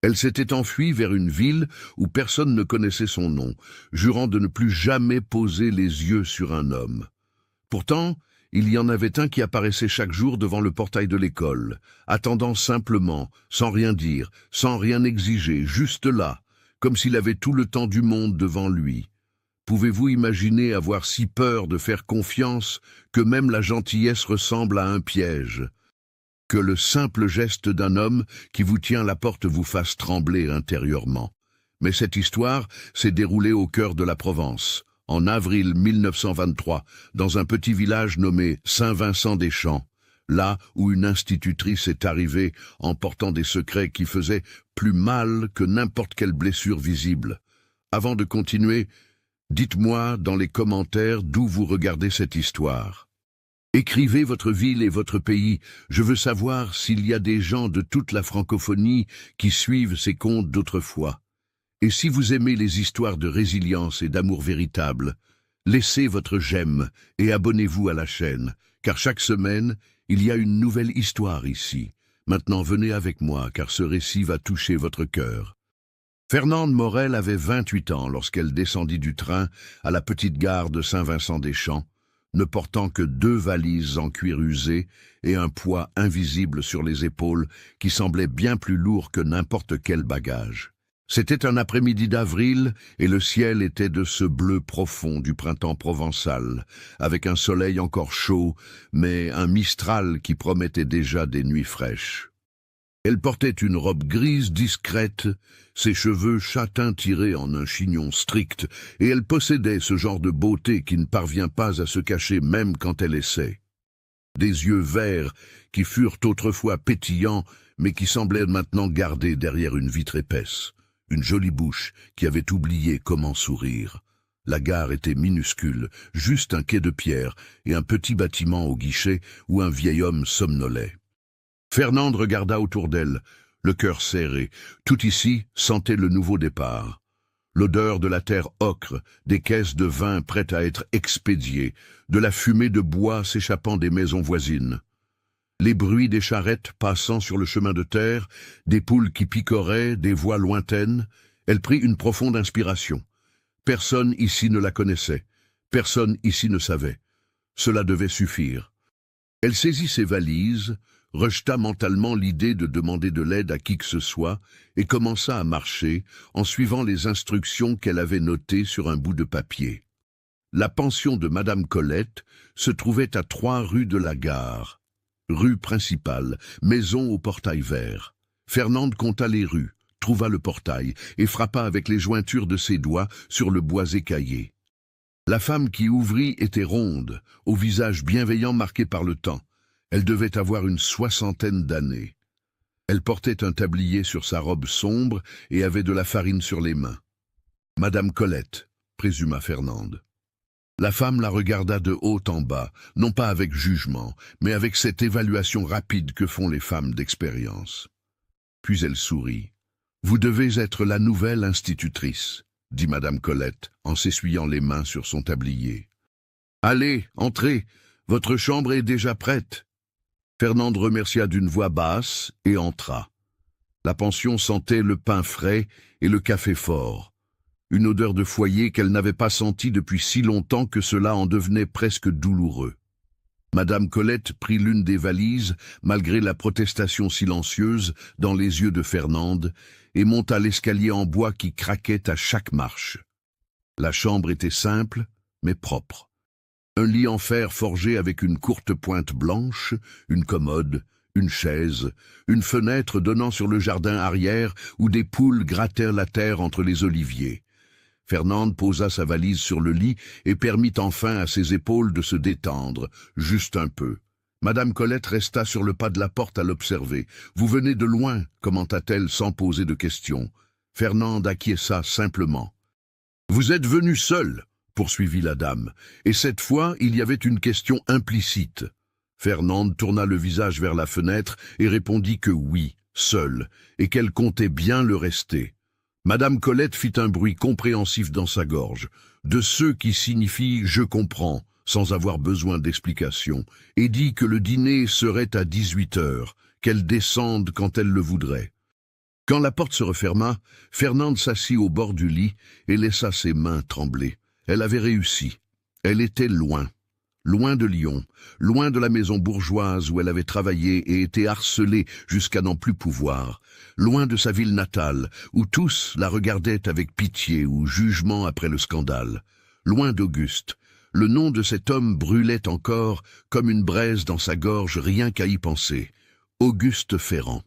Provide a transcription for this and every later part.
Elle s'était enfuie vers une ville où personne ne connaissait son nom, jurant de ne plus jamais poser les yeux sur un homme. Pourtant, il y en avait un qui apparaissait chaque jour devant le portail de l'école, attendant simplement, sans rien dire, sans rien exiger, juste là, comme s'il avait tout le temps du monde devant lui. Pouvez-vous imaginer avoir si peur de faire confiance que même la gentillesse ressemble à un piège? Que le simple geste d'un homme qui vous tient la porte vous fasse trembler intérieurement. Mais cette histoire s'est déroulée au cœur de la Provence, en avril 1923, dans un petit village nommé Saint-Vincent-des-Champs, là où une institutrice est arrivée en portant des secrets qui faisaient plus mal que n'importe quelle blessure visible. Avant de continuer, dites-moi dans les commentaires d'où vous regardez cette histoire. Écrivez votre ville et votre pays. Je veux savoir s'il y a des gens de toute la francophonie qui suivent ces contes d'autrefois. Et si vous aimez les histoires de résilience et d'amour véritable, laissez votre j'aime et abonnez-vous à la chaîne, car chaque semaine, il y a une nouvelle histoire ici. Maintenant, venez avec moi, car ce récit va toucher votre cœur. Fernande Morel avait 28 ans lorsqu'elle descendit du train à la petite gare de Saint-Vincent-des-Champs, ne portant que 2 valises en cuir usé et un poids invisible sur les épaules qui semblait bien plus lourd que n'importe quel bagage. C'était un après-midi d'avril et le ciel était de ce bleu profond du printemps provençal, avec un soleil encore chaud, mais un mistral qui promettait déjà des nuits fraîches. Elle portait une robe grise discrète, ses cheveux châtains tirés en un chignon strict, et elle possédait ce genre de beauté qui ne parvient pas à se cacher même quand elle essaie. Des yeux verts qui furent autrefois pétillants, mais qui semblaient maintenant gardés derrière une vitre épaisse. Une jolie bouche qui avait oublié comment sourire. La gare était minuscule, juste un quai de pierre et un petit bâtiment au guichet où un vieil homme somnolait. Fernande regarda autour d'elle, le cœur serré. Tout ici sentait le nouveau départ. L'odeur de la terre ocre, des caisses de vin prêtes à être expédiées, de la fumée de bois s'échappant des maisons voisines. Les bruits des charrettes passant sur le chemin de terre, des poules qui picoraient, des voix lointaines. Elle prit une profonde inspiration. Personne ici ne la connaissait. Personne ici ne savait. Cela devait suffire. Elle saisit ses valises, rejeta mentalement l'idée de demander de l'aide à qui que ce soit et commença à marcher en suivant les instructions qu'elle avait notées sur un bout de papier. La pension de Madame Colette se trouvait à 3 rues de la gare. Rue principale, maison au portail vert. Fernande compta les rues, trouva le portail et frappa avec les jointures de ses doigts sur le bois écaillé. La femme qui ouvrit était ronde, au visage bienveillant marqué par le temps. Elle devait avoir une 60aine d'années. Elle portait un tablier sur sa robe sombre et avait de la farine sur les mains. « Madame Colette », présuma Fernande. La femme la regarda de haut en bas, non pas avec jugement, mais avec cette évaluation rapide que font les femmes d'expérience. Puis elle sourit. « Vous devez être la nouvelle institutrice », dit Madame Colette, en s'essuyant les mains sur son tablier. « Allez, entrez, votre chambre est déjà prête. » Fernande remercia d'une voix basse et entra. La pension sentait le pain frais et le café fort. Une odeur de foyer qu'elle n'avait pas sentie depuis si longtemps que cela en devenait presque douloureux. Madame Colette prit l'une des valises, malgré la protestation silencieuse, dans les yeux de Fernande, et monta l'escalier en bois qui craquait à chaque marche. La chambre était simple, mais propre. Un lit en fer forgé avec une courte pointe blanche, une commode, une chaise, une fenêtre donnant sur le jardin arrière où des poules grattèrent la terre entre les oliviers. Fernande posa sa valise sur le lit et permit enfin à ses épaules de se détendre, juste un peu. Madame Colette resta sur le pas de la porte à l'observer. « Vous venez de loin » commenta-t-elle sans poser de questions. Fernande acquiesça simplement. « Vous êtes venu seul » poursuivit la dame, et cette fois il y avait une question implicite. Fernande tourna le visage vers la fenêtre et répondit que oui, seule, et qu'elle comptait bien le rester. Madame Colette fit un bruit compréhensif dans sa gorge, de ceux qui signifient « je comprends », sans avoir besoin d'explication, et dit que le dîner serait à 18 heures, qu'elle descende quand elle le voudrait. Quand la porte se referma, Fernande s'assit au bord du lit et laissa ses mains trembler. Elle avait réussi. Elle était loin. Loin de Lyon, loin de la maison bourgeoise où elle avait travaillé et été harcelée jusqu'à n'en plus pouvoir, loin de sa ville natale, où tous la regardaient avec pitié ou jugement après le scandale, loin d'Auguste. Le nom de cet homme brûlait encore comme une braise dans sa gorge rien qu'à y penser. Auguste Ferrand.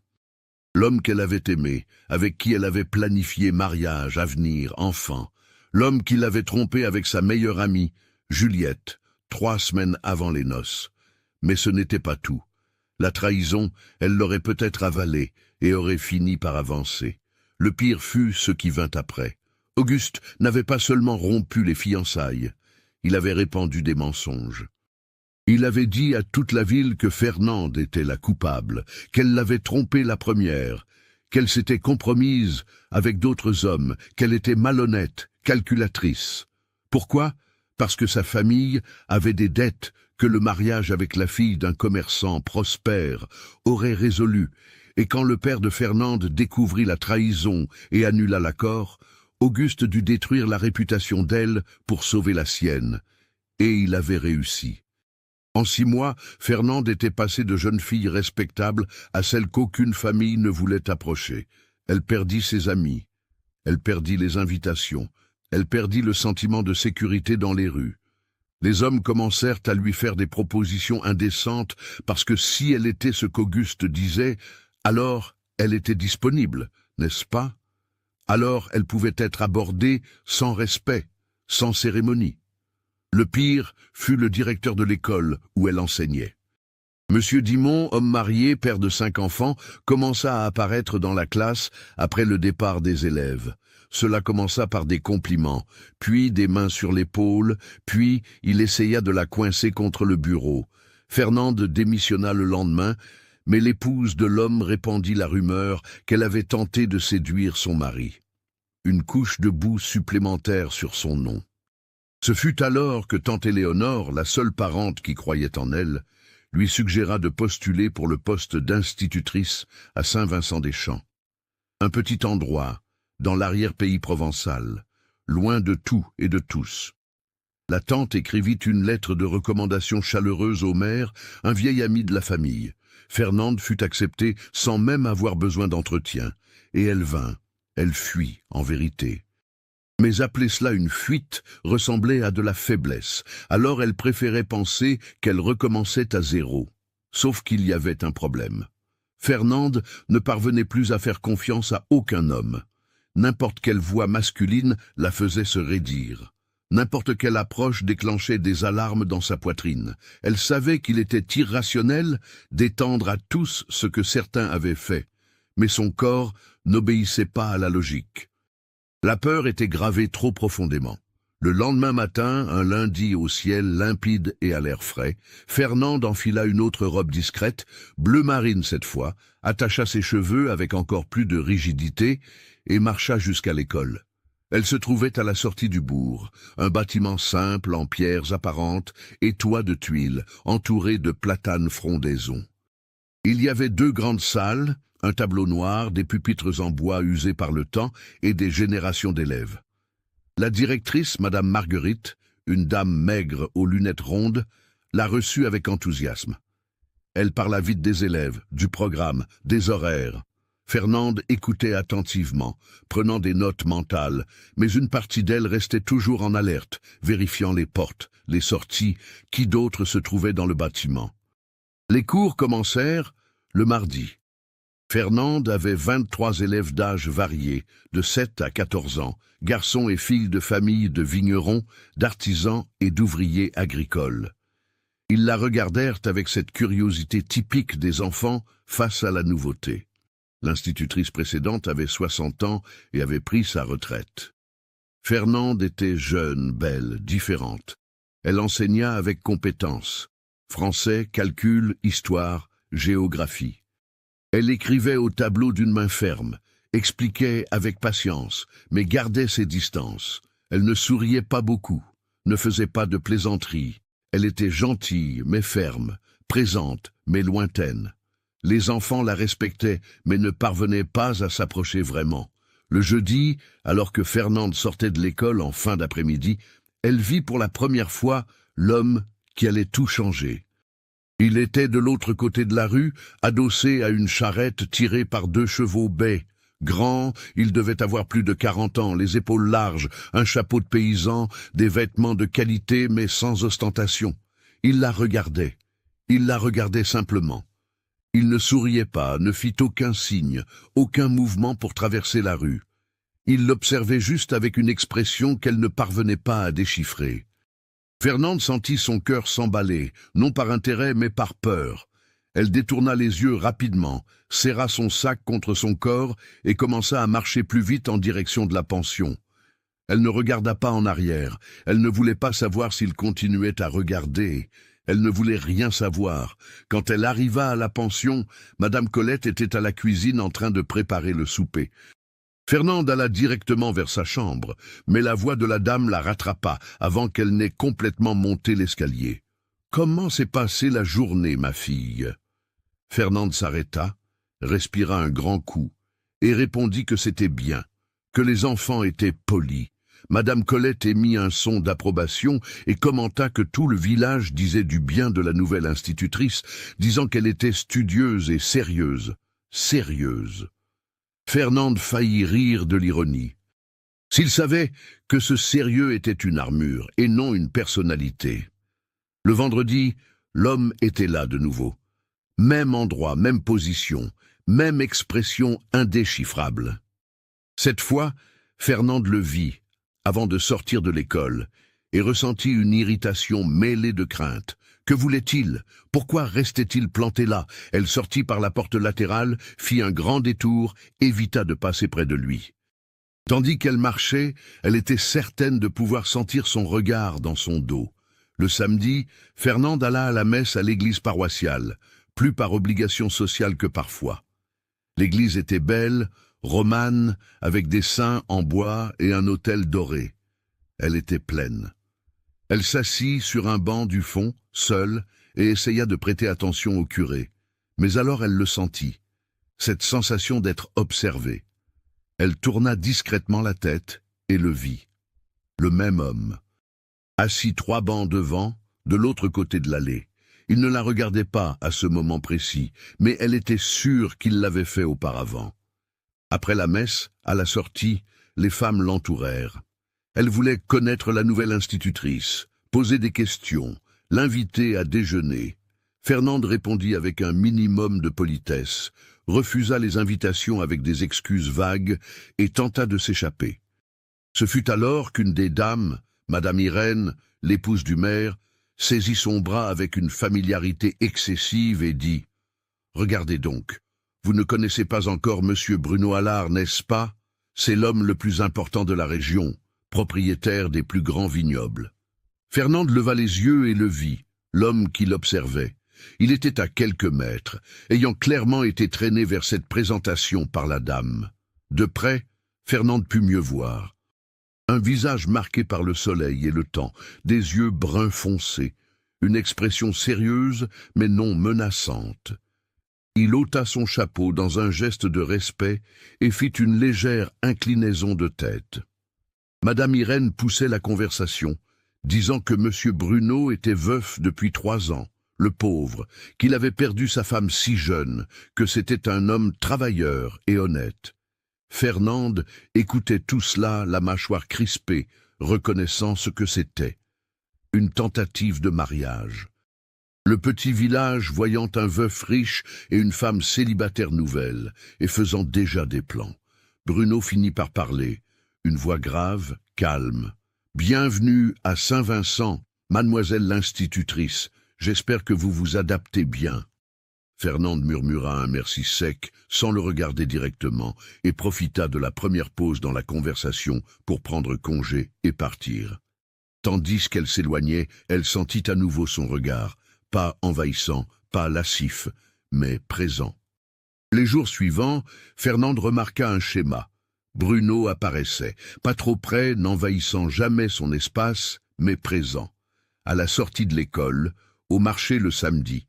L'homme qu'elle avait aimé, avec qui elle avait planifié mariage, avenir, enfant. L'homme qui l'avait trompé avec sa meilleure amie, Juliette, 3 semaines avant les noces. Mais ce n'était pas tout. La trahison, elle l'aurait peut-être avalée et aurait fini par avancer. Le pire fut ce qui vint après. Auguste n'avait pas seulement rompu les fiançailles, il avait répandu des mensonges. Il avait dit à toute la ville que Fernande était la coupable, qu'elle l'avait trompée la première, qu'elle s'était compromise avec d'autres hommes, qu'elle était malhonnête, calculatrice. Pourquoi ? Parce que sa famille avait des dettes que le mariage avec la fille d'un commerçant prospère aurait résolues, et quand le père de Fernande découvrit la trahison et annula l'accord, Auguste dut détruire la réputation d'elle pour sauver la sienne, et il avait réussi. En 6 mois, Fernande était passée de jeune fille respectable à celle qu'aucune famille ne voulait approcher. Elle perdit ses amis, elle perdit les invitations, elle perdit le sentiment de sécurité dans les rues. Les hommes commencèrent à lui faire des propositions indécentes parce que si elle était ce qu'Auguste disait, alors elle était disponible, n'est-ce pas? Alors elle pouvait être abordée sans respect, sans cérémonie. Le pire fut le directeur de l'école où elle enseignait. Monsieur Dimon, homme marié, père de 5 enfants, commença à apparaître dans la classe après le départ des élèves. Cela commença par des compliments, puis des mains sur l'épaule, puis il essaya de la coincer contre le bureau. Fernande démissionna le lendemain, mais l'épouse de l'homme répandit la rumeur qu'elle avait tenté de séduire son mari. Une couche de boue supplémentaire sur son nom. Ce fut alors que tante Éléonore, la seule parente qui croyait en elle, lui suggéra de postuler pour le poste d'institutrice à Saint-Vincent-des-Champs. Un petit endroit, dans l'arrière-pays provençal, loin de tout et de tous. La tante écrivit une lettre de recommandation chaleureuse au maire, un vieil ami de la famille. Fernande fut acceptée sans même avoir besoin d'entretien, et elle vint, elle fuit en vérité. Mais appeler cela une fuite ressemblait à de la faiblesse, alors elle préférait penser qu'elle recommençait à zéro. Sauf qu'il y avait un problème. Fernande ne parvenait plus à faire confiance à aucun homme. N'importe quelle voix masculine la faisait se raidir. N'importe quelle approche déclenchait des alarmes dans sa poitrine. Elle savait qu'il était irrationnel d'étendre à tous ce que certains avaient fait, mais son corps n'obéissait pas à la logique. La peur était gravée trop profondément. Le lendemain matin, un lundi au ciel limpide et à l'air frais, Fernande enfila une autre robe discrète, bleu marine cette fois, attacha ses cheveux avec encore plus de rigidité et marcha jusqu'à l'école. Elle se trouvait à la sortie du bourg, un bâtiment simple en pierres apparentes et toit de tuiles, entouré de platanes frondaisons. Il y avait 2 grandes salles, un tableau noir, des pupitres en bois usés par le temps et des générations d'élèves. La directrice, Madame Marguerite, une dame maigre aux lunettes rondes, la reçut avec enthousiasme. Elle parla vite des élèves, du programme, des horaires. Fernande écoutait attentivement, prenant des notes mentales, mais une partie d'elle restait toujours en alerte, vérifiant les portes, les sorties, qui d'autres se trouvaient dans le bâtiment. Les cours commencèrent le mardi. Fernande avait 23 élèves d'âge variés, de 7 à 14 ans, garçons et filles de familles de vignerons, d'artisans et d'ouvriers agricoles. Ils la regardèrent avec cette curiosité typique des enfants face à la nouveauté. L'institutrice précédente avait 60 ans et avait pris sa retraite. Fernande était jeune, belle, différente. Elle enseigna avec compétence. Français, calcul, histoire, géographie. Elle écrivait au tableau d'une main ferme, expliquait avec patience, mais gardait ses distances. Elle ne souriait pas beaucoup, ne faisait pas de plaisanteries. Elle était gentille mais ferme, présente mais lointaine. Les enfants la respectaient, mais ne parvenaient pas à s'approcher vraiment. Le jeudi, alors que Fernande sortait de l'école en fin d'après-midi, elle vit pour la première fois l'homme qui allait tout changer. Il était de l'autre côté de la rue, adossé à une charrette tirée par 2 chevaux bais. Grand, il devait avoir plus de 40 ans, les épaules larges, un chapeau de paysan, des vêtements de qualité mais sans ostentation. Il la regardait. Il la regardait simplement. Il ne souriait pas, ne fit aucun signe, aucun mouvement pour traverser la rue. Il l'observait juste avec une expression qu'elle ne parvenait pas à déchiffrer. Fernande sentit son cœur s'emballer, non par intérêt mais par peur. Elle détourna les yeux rapidement, serra son sac contre son corps et commença à marcher plus vite en direction de la pension. Elle ne regarda pas en arrière, elle ne voulait pas savoir s'il continuait à regarder. Elle ne voulait rien savoir. Quand elle arriva à la pension, Madame Colette était à la cuisine en train de préparer le souper. Fernande alla directement vers sa chambre, mais la voix de la dame la rattrapa avant qu'elle n'ait complètement monté l'escalier. « Comment s'est passée la journée, ma fille ?» Fernande s'arrêta, respira un grand coup et répondit que c'était bien, que les enfants étaient polis. Madame Colette émit un son d'approbation et commenta que tout le village disait du bien de la nouvelle institutrice, disant qu'elle était studieuse et sérieuse. Sérieuse. Fernande faillit rire de l'ironie. S'il savait que ce sérieux était une armure et non une personnalité. Le vendredi, l'homme était là de nouveau. Même endroit, même position, même expression indéchiffrable. Cette fois, Fernande le vit, avant de sortir de l'école, et ressentit une irritation mêlée de crainte. Que voulait-il? Pourquoi restait-il planté là? Elle sortit par la porte latérale, fit un grand détour, évita de passer près de lui. Tandis qu'elle marchait, elle était certaine de pouvoir sentir son regard dans son dos. Le samedi, Fernande alla à la messe à l'église paroissiale, plus par obligation sociale que par foi. L'église était belle, romane, avec des saints en bois et un autel doré. Elle était pleine. Elle s'assit sur un banc du fond, seule, et essaya de prêter attention au curé. Mais alors elle le sentit, cette sensation d'être observée. Elle tourna discrètement la tête et le vit. Le même homme, assis 3 bancs devant, de l'autre côté de l'allée. Il ne la regardait pas à ce moment précis, mais elle était sûre qu'il l'avait fait auparavant. Après la messe, à la sortie, les femmes l'entourèrent. Elle voulait connaître la nouvelle institutrice, poser des questions, l'inviter à déjeuner. Fernande répondit avec un minimum de politesse, refusa les invitations avec des excuses vagues et tenta de s'échapper. Ce fut alors qu'une des dames, Madame Irène, l'épouse du maire, saisit son bras avec une familiarité excessive et dit « Regardez donc, vous ne connaissez pas encore Monsieur Bruno Allard, n'est-ce pas? C'est l'homme le plus important de la région, propriétaire des plus grands vignobles. » Fernande leva les yeux et le vit, l'homme qui l'observait. Il était à quelques mètres, ayant clairement été traîné vers cette présentation par la dame. De près, Fernande put mieux voir. Un visage marqué par le soleil et le temps, des yeux bruns foncés, une expression sérieuse mais non menaçante. Il ôta son chapeau dans un geste de respect et fit une légère inclinaison de tête. Madame Irène poussait la conversation, disant que Monsieur Bruno était veuf depuis 3 ans, le pauvre, qu'il avait perdu sa femme si jeune, que c'était un homme travailleur et honnête. Fernande écoutait tout cela, la mâchoire crispée, reconnaissant ce que c'était. Une tentative de mariage. Le petit village voyant un veuf riche et une femme célibataire nouvelle, et faisant déjà des plans. Bruno finit par parler, une voix grave, calme. « Bienvenue à Saint-Vincent, mademoiselle l'institutrice. J'espère que vous vous adaptez bien. » Fernande murmura un merci sec, sans le regarder directement, et profita de la première pause dans la conversation pour prendre congé et partir. Tandis qu'elle s'éloignait, elle sentit à nouveau son regard, pas envahissant, pas lascif, mais présent. Les jours suivants, Fernande remarqua un schéma. Bruno apparaissait, pas trop près, n'envahissant jamais son espace, mais présent. À la sortie de l'école, au marché le samedi.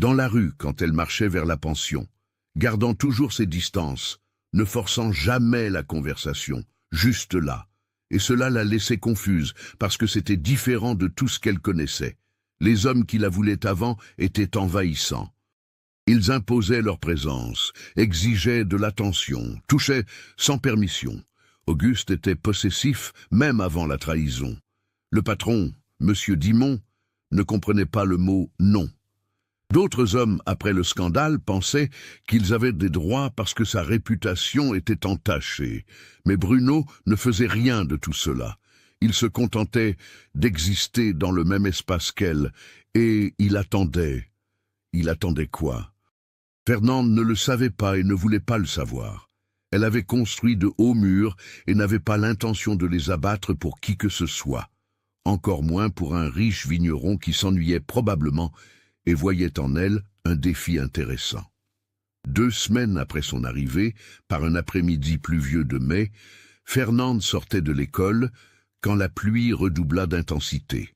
dans la rue quand elle marchait vers la pension, gardant toujours ses distances, ne forçant jamais la conversation, juste là. Et cela la laissait confuse, parce que c'était différent de tout ce qu'elle connaissait. Les hommes qui la voulaient avant étaient envahissants. Ils imposaient leur présence, exigeaient de l'attention, touchaient sans permission. Auguste était possessif même avant la trahison. Le patron, Monsieur Dimon, ne comprenait pas le mot « non ». D'autres hommes, après le scandale, pensaient qu'ils avaient des droits parce que sa réputation était entachée. Mais Bruno ne faisait rien de tout cela. Il se contentait d'exister dans le même espace qu'elle, et il attendait. Il attendait quoi? Fernande ne le savait pas et ne voulait pas le savoir. Elle avait construit de hauts murs et n'avait pas l'intention de les abattre pour qui que ce soit. Encore moins pour un riche vigneron qui s'ennuyait probablement et voyait en elle un défi intéressant. 2 semaines après son arrivée, par un après-midi pluvieux de mai, Fernande sortait de l'école quand la pluie redoubla d'intensité.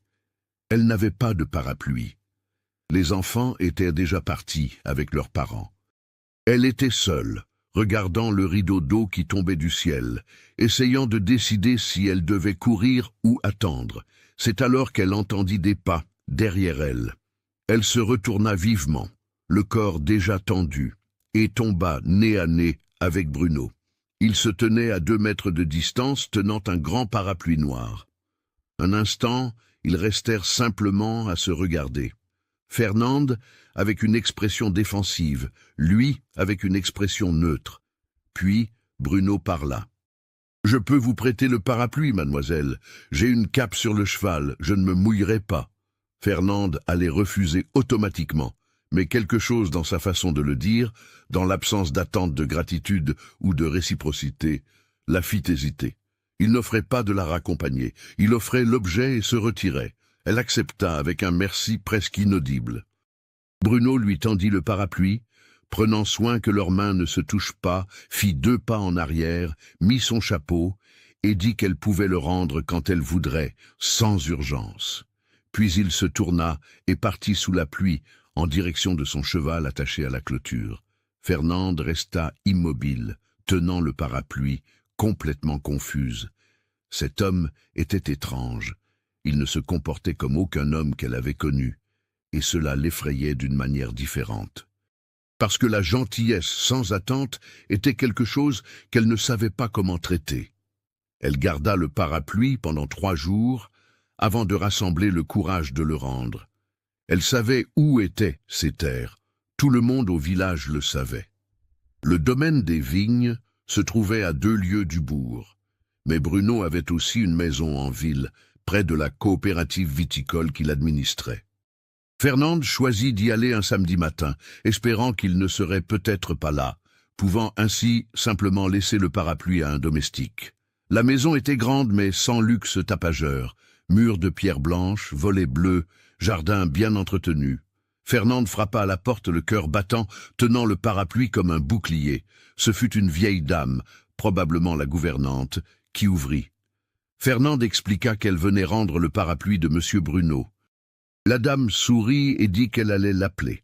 Elle n'avait pas de parapluie. Les enfants étaient déjà partis avec leurs parents. Elle était seule, regardant le rideau d'eau qui tombait du ciel, essayant de décider si elle devait courir ou attendre. C'est alors qu'elle entendit des pas derrière elle. Elle se retourna vivement, le corps déjà tendu, et tomba nez à nez avec Bruno. Il se tenait à 2 mètres de distance, tenant un grand parapluie noir. Un instant, ils restèrent simplement à se regarder. Fernande avec une expression défensive, lui avec une expression neutre. Puis Bruno parla. « Je peux vous prêter le parapluie, mademoiselle. J'ai une cape sur le cheval, je ne me mouillerai pas. » Fernande allait refuser automatiquement, mais quelque chose dans sa façon de le dire, dans l'absence d'attente de gratitude ou de réciprocité, la fit hésiter. Il n'offrait pas de la raccompagner, il offrait l'objet et se retirait. Elle accepta avec un merci presque inaudible. Bruno lui tendit le parapluie, prenant soin que leurs mains ne se touchent pas, fit 2 pas en arrière, mit son chapeau et dit qu'elle pouvait le rendre quand elle voudrait, sans urgence. Puis il se tourna et partit sous la pluie, en direction de son cheval attaché à la clôture. Fernande resta immobile, tenant le parapluie, complètement confuse. Cet homme était étrange. Il ne se comportait comme aucun homme qu'elle avait connu, et cela l'effrayait d'une manière différente. Parce que la gentillesse sans attente était quelque chose qu'elle ne savait pas comment traiter. Elle garda le parapluie pendant 3 jours, avant de rassembler le courage de le rendre. Elle savait où étaient ces terres. Tout le monde au village le savait. Le domaine des vignes se trouvait à 2 lieues du bourg. Mais Bruno avait aussi une maison en ville, près de la coopérative viticole qu'il administrait. Fernande choisit d'y aller un samedi matin, espérant qu'il ne serait peut-être pas là, pouvant ainsi simplement laisser le parapluie à un domestique. La maison était grande mais sans luxe tapageur, murs de pierre blanche, volets bleus, jardin bien entretenu. Fernande frappa à la porte le cœur battant, tenant le parapluie comme un bouclier. Ce fut une vieille dame, probablement la gouvernante, qui ouvrit. Fernande expliqua qu'elle venait rendre le parapluie de M. Bruno. La dame sourit et dit qu'elle allait l'appeler.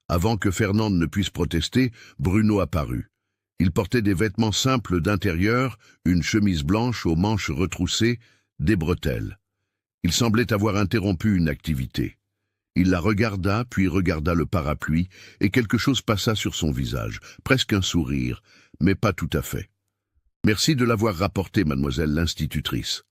Avant que Fernande ne puisse protester, Bruno apparut. Il portait des vêtements simples d'intérieur, une chemise blanche aux manches retroussées, des bretelles. Il semblait avoir interrompu une activité. Il la regarda, puis regarda le parapluie, et quelque chose passa sur son visage, presque un sourire, mais pas tout à fait. « Merci de l'avoir rapporté, mademoiselle l'institutrice, »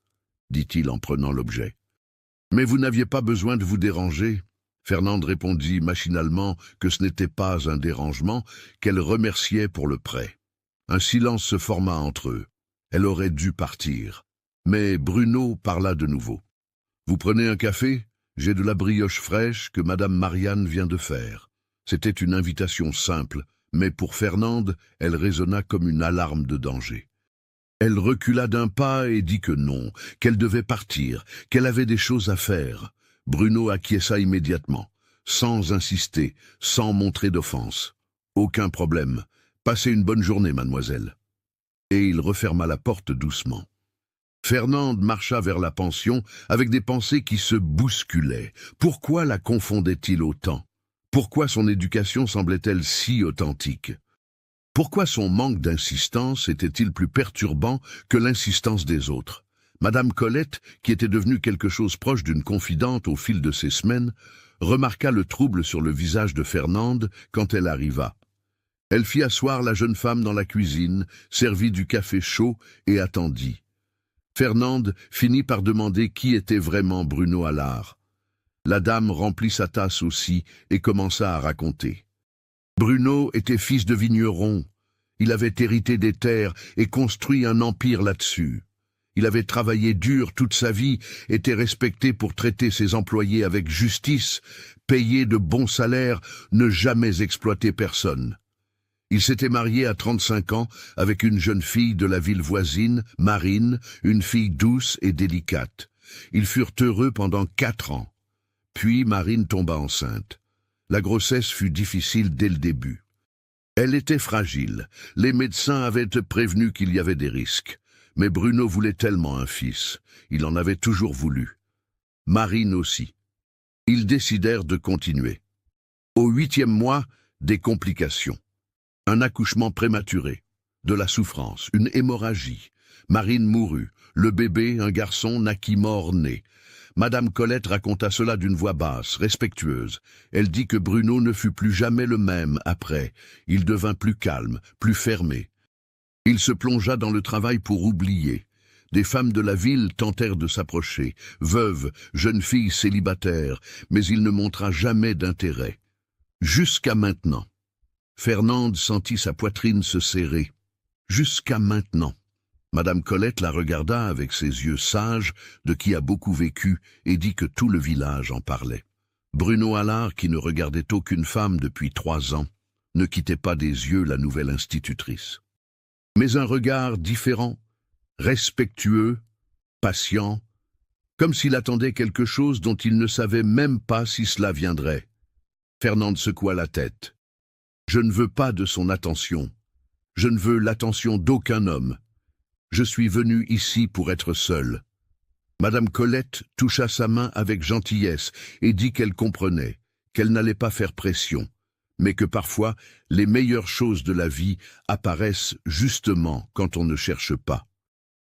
dit-il en prenant l'objet. « Mais vous n'aviez pas besoin de vous déranger. » Fernande répondit machinalement que ce n'était pas un dérangement, qu'elle remerciait pour le prêt. Un silence se forma entre eux. Elle aurait dû partir. Mais Bruno parla de nouveau. « Vous prenez un café ? J'ai de la brioche fraîche que madame Marianne vient de faire. » C'était une invitation simple, mais pour Fernande, elle résonna comme une alarme de danger. Elle recula d'un pas et dit que non, qu'elle devait partir, qu'elle avait des choses à faire. Bruno acquiesça immédiatement, sans insister, sans montrer d'offense. « Aucun problème. Passez une bonne journée, mademoiselle. » Et il referma la porte doucement. Fernande marcha vers la pension avec des pensées qui se bousculaient. Pourquoi la confondait-il autant? Pourquoi son éducation semblait-elle si authentique? Pourquoi son manque d'insistance était-il plus perturbant que l'insistance des autres? Madame Colette, qui était devenue quelque chose proche d'une confidente au fil de ces semaines, remarqua le trouble sur le visage de Fernande quand elle arriva. Elle fit asseoir la jeune femme dans la cuisine, servit du café chaud et attendit. Fernande finit par demander qui était vraiment Bruno Allard. La dame remplit sa tasse aussi et commença à raconter. Bruno était fils de vigneron. Il avait hérité des terres et construit un empire là-dessus. Il avait travaillé dur toute sa vie, était respecté pour traiter ses employés avec justice, payer de bons salaires, ne jamais exploiter personne. Il s'était marié à 35 ans avec une jeune fille de la ville voisine, Marine, une fille douce et délicate. Ils furent heureux pendant 4 ans. Puis Marine tomba enceinte. La grossesse fut difficile dès le début. Elle était fragile. Les médecins avaient prévenu qu'il y avait des risques. Mais Bruno voulait tellement un fils. Il en avait toujours voulu. Marine aussi. Ils décidèrent de continuer. Au 8e mois, des complications. Un accouchement prématuré, de la souffrance, une hémorragie. Marine mourut. Le bébé, un garçon, naquit mort-né. Madame Colette raconta cela d'une voix basse, respectueuse. Elle dit que Bruno ne fut plus jamais le même après. Il devint plus calme, plus fermé. Il se plongea dans le travail pour oublier. Des femmes de la ville tentèrent de s'approcher, veuves, jeunes filles célibataires, mais il ne montra jamais d'intérêt. Jusqu'à maintenant. Fernande sentit sa poitrine se serrer. Jusqu'à maintenant. Madame Colette la regarda avec ses yeux sages, de qui a beaucoup vécu, et dit que tout le village en parlait. Bruno Allard, qui ne regardait aucune femme depuis 3 ans, ne quittait pas des yeux la nouvelle institutrice. Mais un regard différent, respectueux, patient, comme s'il attendait quelque chose dont il ne savait même pas si cela viendrait. Fernande secoua la tête. « Je ne veux pas de son attention. Je ne veux l'attention d'aucun homme. Je suis venue ici pour être seule. » Madame Colette toucha sa main avec gentillesse et dit qu'elle comprenait, qu'elle n'allait pas faire pression, mais que parfois les meilleures choses de la vie apparaissent justement quand on ne cherche pas.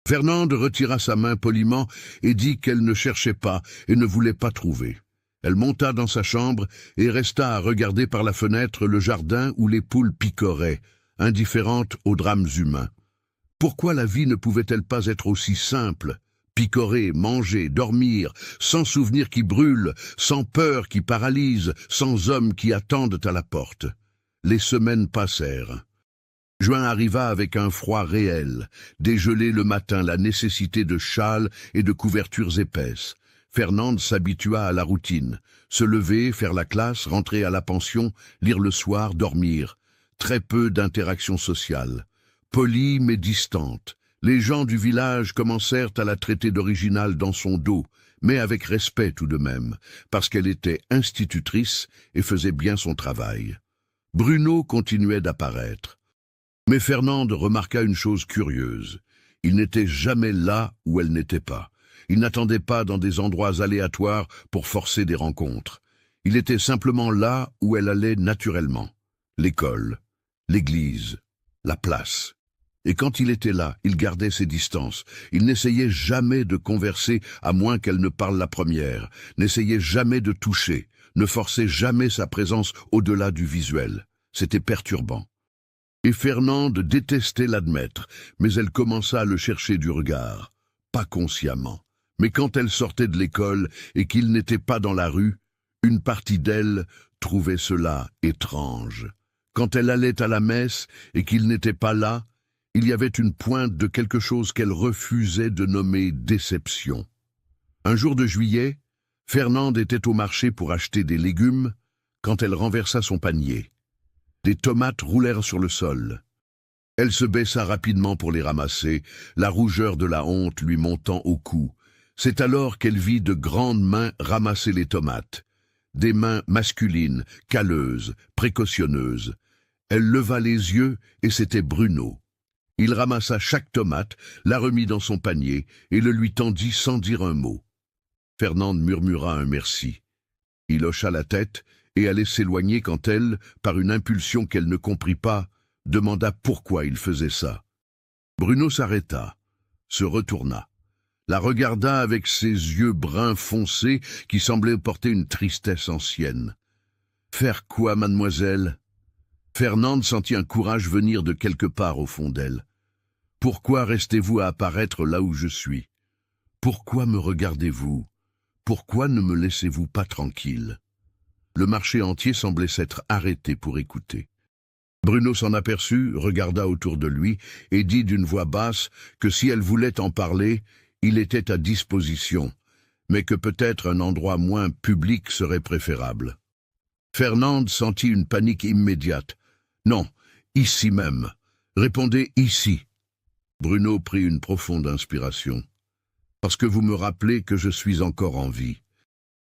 Fernande retira sa main poliment et dit qu'elle ne cherchait pas et ne voulait pas trouver. Elle monta dans sa chambre et resta à regarder par la fenêtre le jardin où les poules picoraient, indifférentes aux drames humains. Pourquoi la vie ne pouvait-elle pas être aussi simple? Picorer, manger, dormir, sans souvenirs qui brûlent, sans peur qui paralyse, sans hommes qui attendent à la porte. Les semaines passèrent. Juin arriva avec un froid réel, dégelé le matin, la nécessité de châles et de couvertures épaisses. Fernande s'habitua à la routine. Se lever, faire la classe, rentrer à la pension, lire le soir, dormir. Très peu d'interactions sociales. Polie mais distante. Les gens du village commencèrent à la traiter d'originale dans son dos, mais avec respect tout de même, parce qu'elle était institutrice et faisait bien son travail. Bruno continuait d'apparaître. Mais Fernande remarqua une chose curieuse. Il n'était jamais là où elle n'était pas. Il n'attendait pas dans des endroits aléatoires pour forcer des rencontres. Il était simplement là où elle allait naturellement. L'école, l'église, la place. Et quand il était là, il gardait ses distances. Il n'essayait jamais de converser à moins qu'elle ne parle la première, n'essayait jamais de toucher, ne forçait jamais sa présence au-delà du visuel. C'était perturbant. Et Fernande détestait l'admettre, mais elle commença à le chercher du regard, pas consciemment. Mais quand elle sortait de l'école et qu'il n'était pas dans la rue, une partie d'elle trouvait cela étrange. Quand elle allait à la messe et qu'il n'était pas là, il y avait une pointe de quelque chose qu'elle refusait de nommer déception. Un jour de juillet, Fernande était au marché pour acheter des légumes quand elle renversa son panier. Des tomates roulèrent sur le sol. Elle se baissa rapidement pour les ramasser, la rougeur de la honte lui montant au cou. C'est alors qu'elle vit de grandes mains ramasser les tomates. Des mains masculines, calleuses, précautionneuses. Elle leva les yeux et c'était Bruno. Il ramassa chaque tomate, la remit dans son panier et le lui tendit sans dire un mot. Fernande murmura un merci. Il hocha la tête et allait s'éloigner quand elle, par une impulsion qu'elle ne comprit pas, demanda pourquoi il faisait ça. Bruno s'arrêta, se retourna, la regarda avec ses yeux bruns foncés qui semblaient porter une tristesse ancienne. « Faire quoi, mademoiselle ?» Fernande sentit un courage venir de quelque part au fond d'elle. « Pourquoi restez-vous à apparaître là où je suis? Pourquoi me regardez-vous? Pourquoi ne me laissez-vous pas tranquille ?» Le marché entier semblait s'être arrêté pour écouter. Bruno s'en aperçut, regarda autour de lui et dit d'une voix basse que si elle voulait en parler, il était à disposition, mais que peut-être un endroit moins public serait préférable. Fernande sentit une panique immédiate. « Non, ici même. Répondez ici. » Bruno prit une profonde inspiration. « Parce que vous me rappelez que je suis encore en vie. »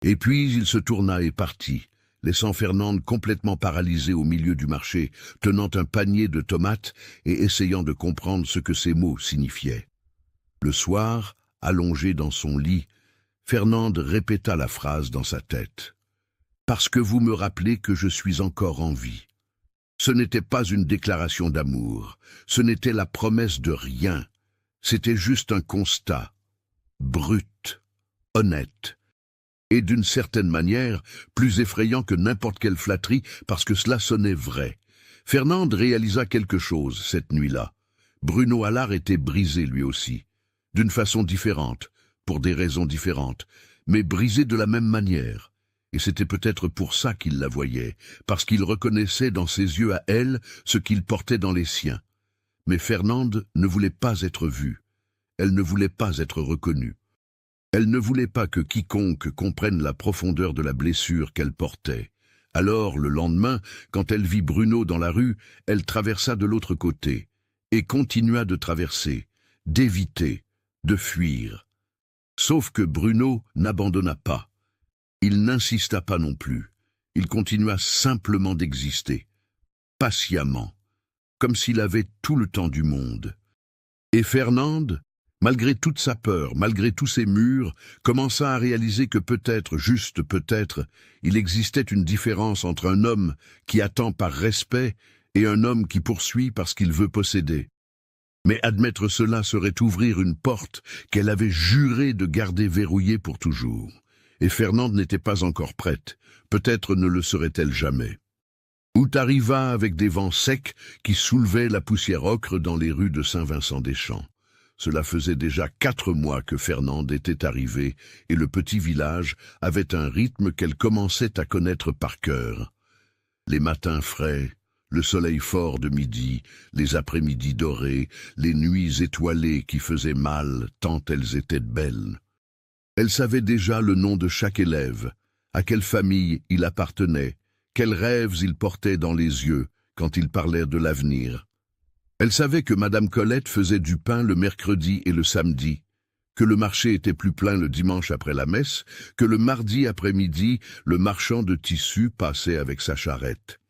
Et puis il se tourna et partit, laissant Fernande complètement paralysée au milieu du marché, tenant un panier de tomates et essayant de comprendre ce que ces mots signifiaient. Le soir, allongée dans son lit, Fernande répéta la phrase dans sa tête. « Parce que vous me rappelez que je suis encore en vie. » Ce n'était pas une déclaration d'amour, ce n'était la promesse de rien, c'était juste un constat, brut, honnête, et d'une certaine manière, plus effrayant que n'importe quelle flatterie parce que cela sonnait vrai. Fernande réalisa quelque chose cette nuit-là. Bruno Allard était brisé lui aussi, d'une façon différente, pour des raisons différentes, mais brisé de la même manière. Et c'était peut-être pour ça qu'il la voyait, parce qu'il reconnaissait dans ses yeux à elle ce qu'il portait dans les siens. Mais Fernande ne voulait pas être vue. Elle ne voulait pas être reconnue. Elle ne voulait pas que quiconque comprenne la profondeur de la blessure qu'elle portait. Alors, le lendemain, quand elle vit Bruno dans la rue, elle traversa de l'autre côté, et continua de traverser, d'éviter, de fuir. Sauf que Bruno n'abandonna pas. Il n'insista pas non plus. Il continua simplement d'exister, patiemment, comme s'il avait tout le temps du monde. Et Fernande, malgré toute sa peur, malgré tous ses murs, commença à réaliser que peut-être, juste peut-être, il existait une différence entre un homme qui attend par respect et un homme qui poursuit parce qu'il veut posséder. Mais admettre cela serait ouvrir une porte qu'elle avait juré de garder verrouillée pour toujours. Et Fernande n'était pas encore prête, peut-être ne le serait-elle jamais. Août arriva avec des vents secs qui soulevaient la poussière ocre dans les rues de Saint-Vincent-des-Champs. Cela faisait déjà 4 mois que Fernande était arrivée et le petit village avait un rythme qu'elle commençait à connaître par cœur. Les matins frais, le soleil fort de midi, les après-midi dorés, les nuits étoilées qui faisaient mal tant elles étaient belles. Elle savait déjà le nom de chaque élève, à quelle famille il appartenait, quels rêves il portait dans les yeux quand il parlait de l'avenir. Elle savait que Madame Colette faisait du pain le mercredi et le samedi, que le marché était plus plein le dimanche après la messe, que le mardi après-midi, le marchand de tissus passait avec sa charrette.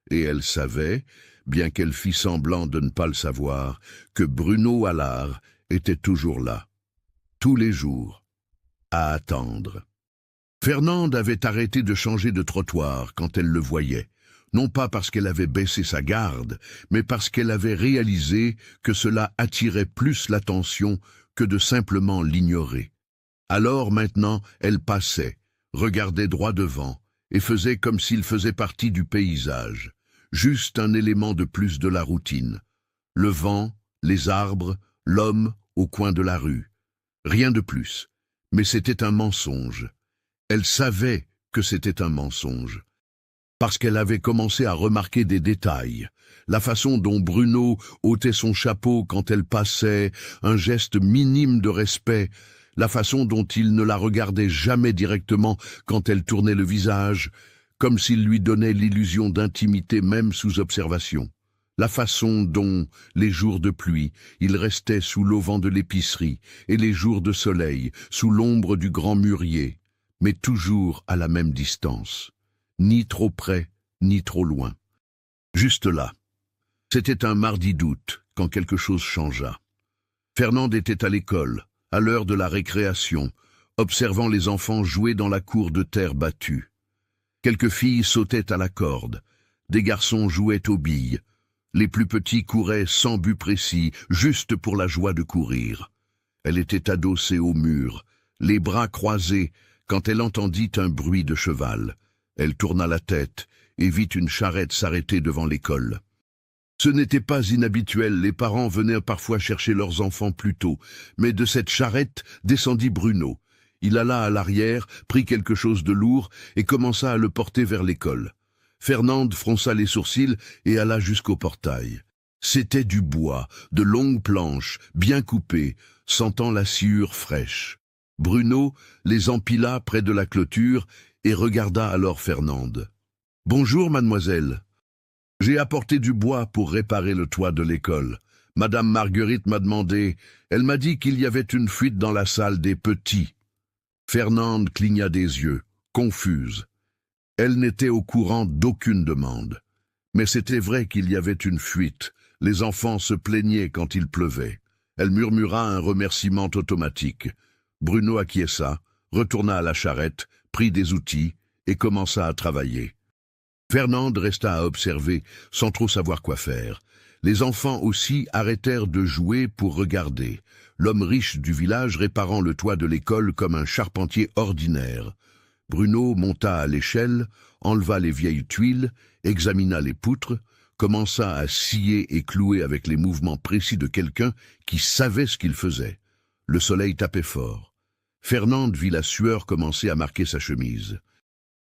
Et elle savait, bien qu'elle fît semblant de ne pas le savoir, que Bruno Allard était toujours là, tous les jours, à attendre. Fernande avait arrêté de changer de trottoir quand elle le voyait, non pas parce qu'elle avait baissé sa garde, mais parce qu'elle avait réalisé que cela attirait plus l'attention que de simplement l'ignorer. Alors maintenant, elle passait, regardait droit devant, et faisait comme s'il faisait partie du paysage, juste un élément de plus de la routine. Le vent, les arbres, l'homme au coin de la rue. Rien de plus. Mais c'était un mensonge. Elle savait que c'était un mensonge. Parce qu'elle avait commencé à remarquer des détails. La façon dont Bruno ôtait son chapeau quand elle passait, un geste minime de respect, la façon dont il ne la regardait jamais directement quand elle tournait le visage, comme s'il lui donnait l'illusion d'intimité même sous observation. La façon dont, les jours de pluie, il restait sous l'auvent de l'épicerie, et les jours de soleil, sous l'ombre du grand mûrier, mais toujours à la même distance, ni trop près, ni trop loin. Juste là. C'était un mardi d'août, quand quelque chose changea. Fernande était à l'école, à l'heure de la récréation, observant les enfants jouer dans la cour de terre battue. Quelques filles sautaient à la corde. Des garçons jouaient aux billes. Les plus petits couraient sans but précis, juste pour la joie de courir. Elle était adossée au mur, les bras croisés, quand elle entendit un bruit de cheval. Elle tourna la tête et vit une charrette s'arrêter devant l'école. Ce n'était pas inhabituel, les parents venaient parfois chercher leurs enfants plus tôt, mais de cette charrette descendit Bruno. Il alla à l'arrière, prit quelque chose de lourd et commença à le porter vers l'école. Fernande fronça les sourcils et alla jusqu'au portail. C'était du bois, de longues planches, bien coupées, sentant la sciure fraîche. Bruno les empila près de la clôture et regarda alors Fernande. « Bonjour, mademoiselle. J'ai apporté du bois pour réparer le toit de l'école. Madame Marguerite m'a demandé, elle m'a dit qu'il y avait une fuite dans la salle des petits. » Fernande cligna des yeux, confuse. Elle n'était au courant d'aucune demande. Mais c'était vrai qu'il y avait une fuite. Les enfants se plaignaient quand il pleuvait. Elle murmura un remerciement automatique. Bruno acquiesça, retourna à la charrette, prit des outils et commença à travailler. Fernande resta à observer, sans trop savoir quoi faire. Les enfants aussi arrêtèrent de jouer pour regarder. L'homme riche du village réparant le toit de l'école comme un charpentier ordinaire. Bruno monta à l'échelle, enleva les vieilles tuiles, examina les poutres, commença à scier et clouer avec les mouvements précis de quelqu'un qui savait ce qu'il faisait. Le soleil tapait fort. Fernande vit la sueur commencer à marquer sa chemise.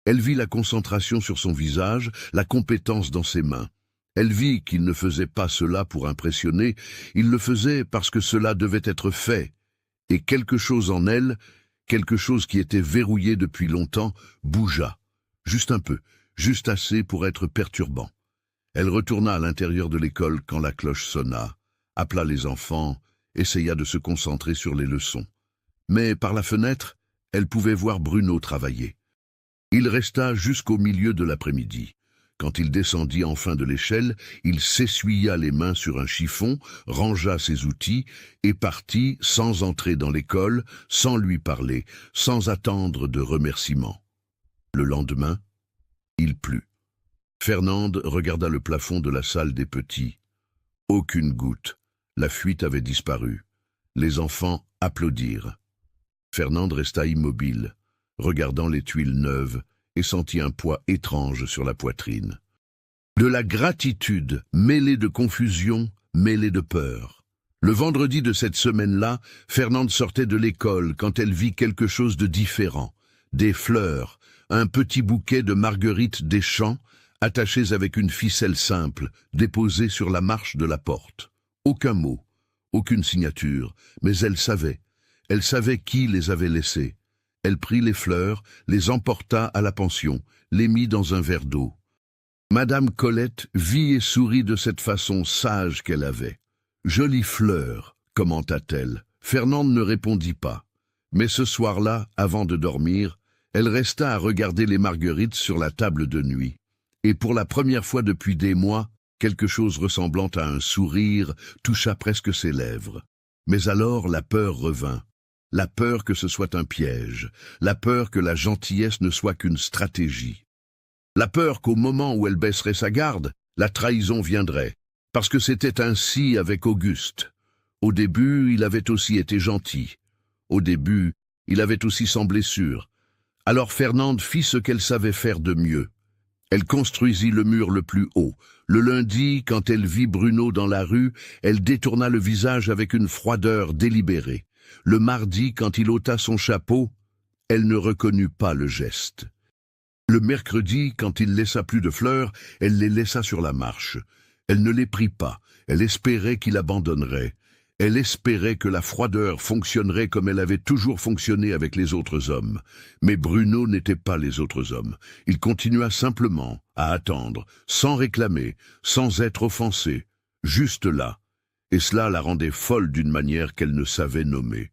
Elle vit la concentration sur son visage, la compétence dans ses mains. Elle vit qu'il ne faisait pas cela pour impressionner, il le faisait parce que cela devait être fait. Et quelque chose en elle, quelque chose qui était verrouillé depuis longtemps, bougea. Juste un peu, juste assez pour être perturbant. Elle retourna à l'intérieur de l'école quand la cloche sonna, appela les enfants, essaya de se concentrer sur les leçons. Mais par la fenêtre, elle pouvait voir Bruno travailler. Il resta jusqu'au milieu de l'après-midi. Quand il descendit enfin de l'échelle, il s'essuya les mains sur un chiffon, rangea ses outils et partit sans entrer dans l'école, sans lui parler, sans attendre de remerciements. Le lendemain, il plut. Fernande regarda le plafond de la salle des petits. Aucune goutte. La fuite avait disparu. Les enfants applaudirent. Fernande resta immobile, regardant les tuiles neuves, et sentit un poids étrange sur la poitrine. De la gratitude, mêlée de confusion, mêlée de peur. Le vendredi de cette semaine-là, Fernande sortait de l'école quand elle vit quelque chose de différent. Des fleurs, un petit bouquet de marguerites des champs, attachées avec une ficelle simple, déposées sur la marche de la porte. Aucun mot, aucune signature, mais elle savait. Elle savait qui les avait laissées. Elle prit les fleurs, les emporta à la pension, les mit dans un verre d'eau. Madame Colette vit et sourit de cette façon sage qu'elle avait. « Jolie fleur », commenta-t-elle. Fernande ne répondit pas. Mais ce soir-là, avant de dormir, elle resta à regarder les marguerites sur la table de nuit. Et pour la première fois depuis des mois, quelque chose ressemblant à un sourire toucha presque ses lèvres. Mais alors la peur revint. La peur que ce soit un piège, la peur que la gentillesse ne soit qu'une stratégie. La peur qu'au moment où elle baisserait sa garde, la trahison viendrait, parce que c'était ainsi avec Auguste. Au début, il avait aussi été gentil. Au début, il avait aussi semblé sûr. Alors Fernande fit ce qu'elle savait faire de mieux. Elle construisit le mur le plus haut. Le lundi, quand elle vit Bruno dans la rue, elle détourna le visage avec une froideur délibérée. Le mardi, quand il ôta son chapeau, elle ne reconnut pas le geste. Le mercredi, quand il laissa plus de fleurs, elle les laissa sur la marche. Elle ne les prit pas, elle espérait qu'il abandonnerait. Elle espérait que la froideur fonctionnerait comme elle avait toujours fonctionné avec les autres hommes. Mais Bruno n'était pas les autres hommes. Il continua simplement à attendre, sans réclamer, sans être offensé, juste là. Et cela la rendait folle d'une manière qu'elle ne savait nommer.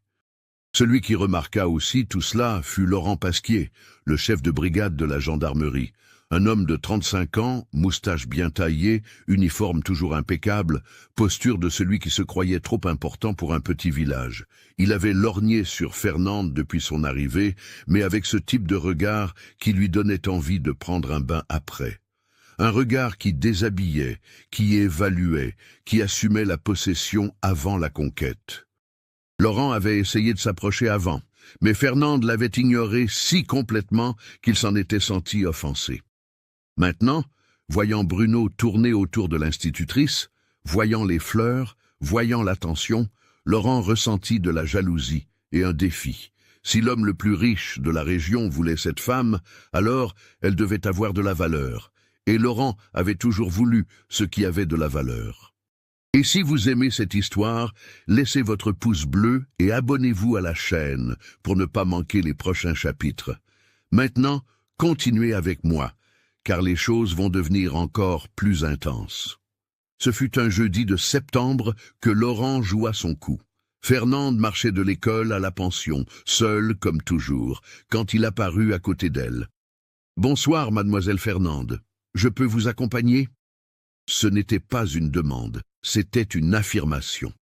Celui qui remarqua aussi tout cela fut Laurent Pasquier, le chef de brigade de la gendarmerie. Un homme de 35 ans, moustache bien taillée, uniforme toujours impeccable, posture de celui qui se croyait trop important pour un petit village. Il avait lorgné sur Fernande depuis son arrivée, mais avec ce type de regard qui lui donnait envie de prendre un bain après. Un regard qui déshabillait, qui évaluait, qui assumait la possession avant la conquête. Laurent avait essayé de s'approcher avant, mais Fernande l'avait ignoré si complètement qu'il s'en était senti offensé. Maintenant, voyant Bruno tourner autour de l'institutrice, voyant les fleurs, voyant l'attention, Laurent ressentit de la jalousie et un défi. Si l'homme le plus riche de la région voulait cette femme, alors elle devait avoir de la valeur. Et Laurent avait toujours voulu ce qui avait de la valeur. Et si vous aimez cette histoire, laissez votre pouce bleu et abonnez-vous à la chaîne pour ne pas manquer les prochains chapitres. Maintenant, continuez avec moi, car les choses vont devenir encore plus intenses. Ce fut un jeudi de septembre que Laurent joua son coup. Fernande marchait de l'école à la pension, seule comme toujours, quand il apparut à côté d'elle. « Bonsoir, mademoiselle Fernande. Je peux vous accompagner ?» Ce n'était pas une demande, c'était une affirmation.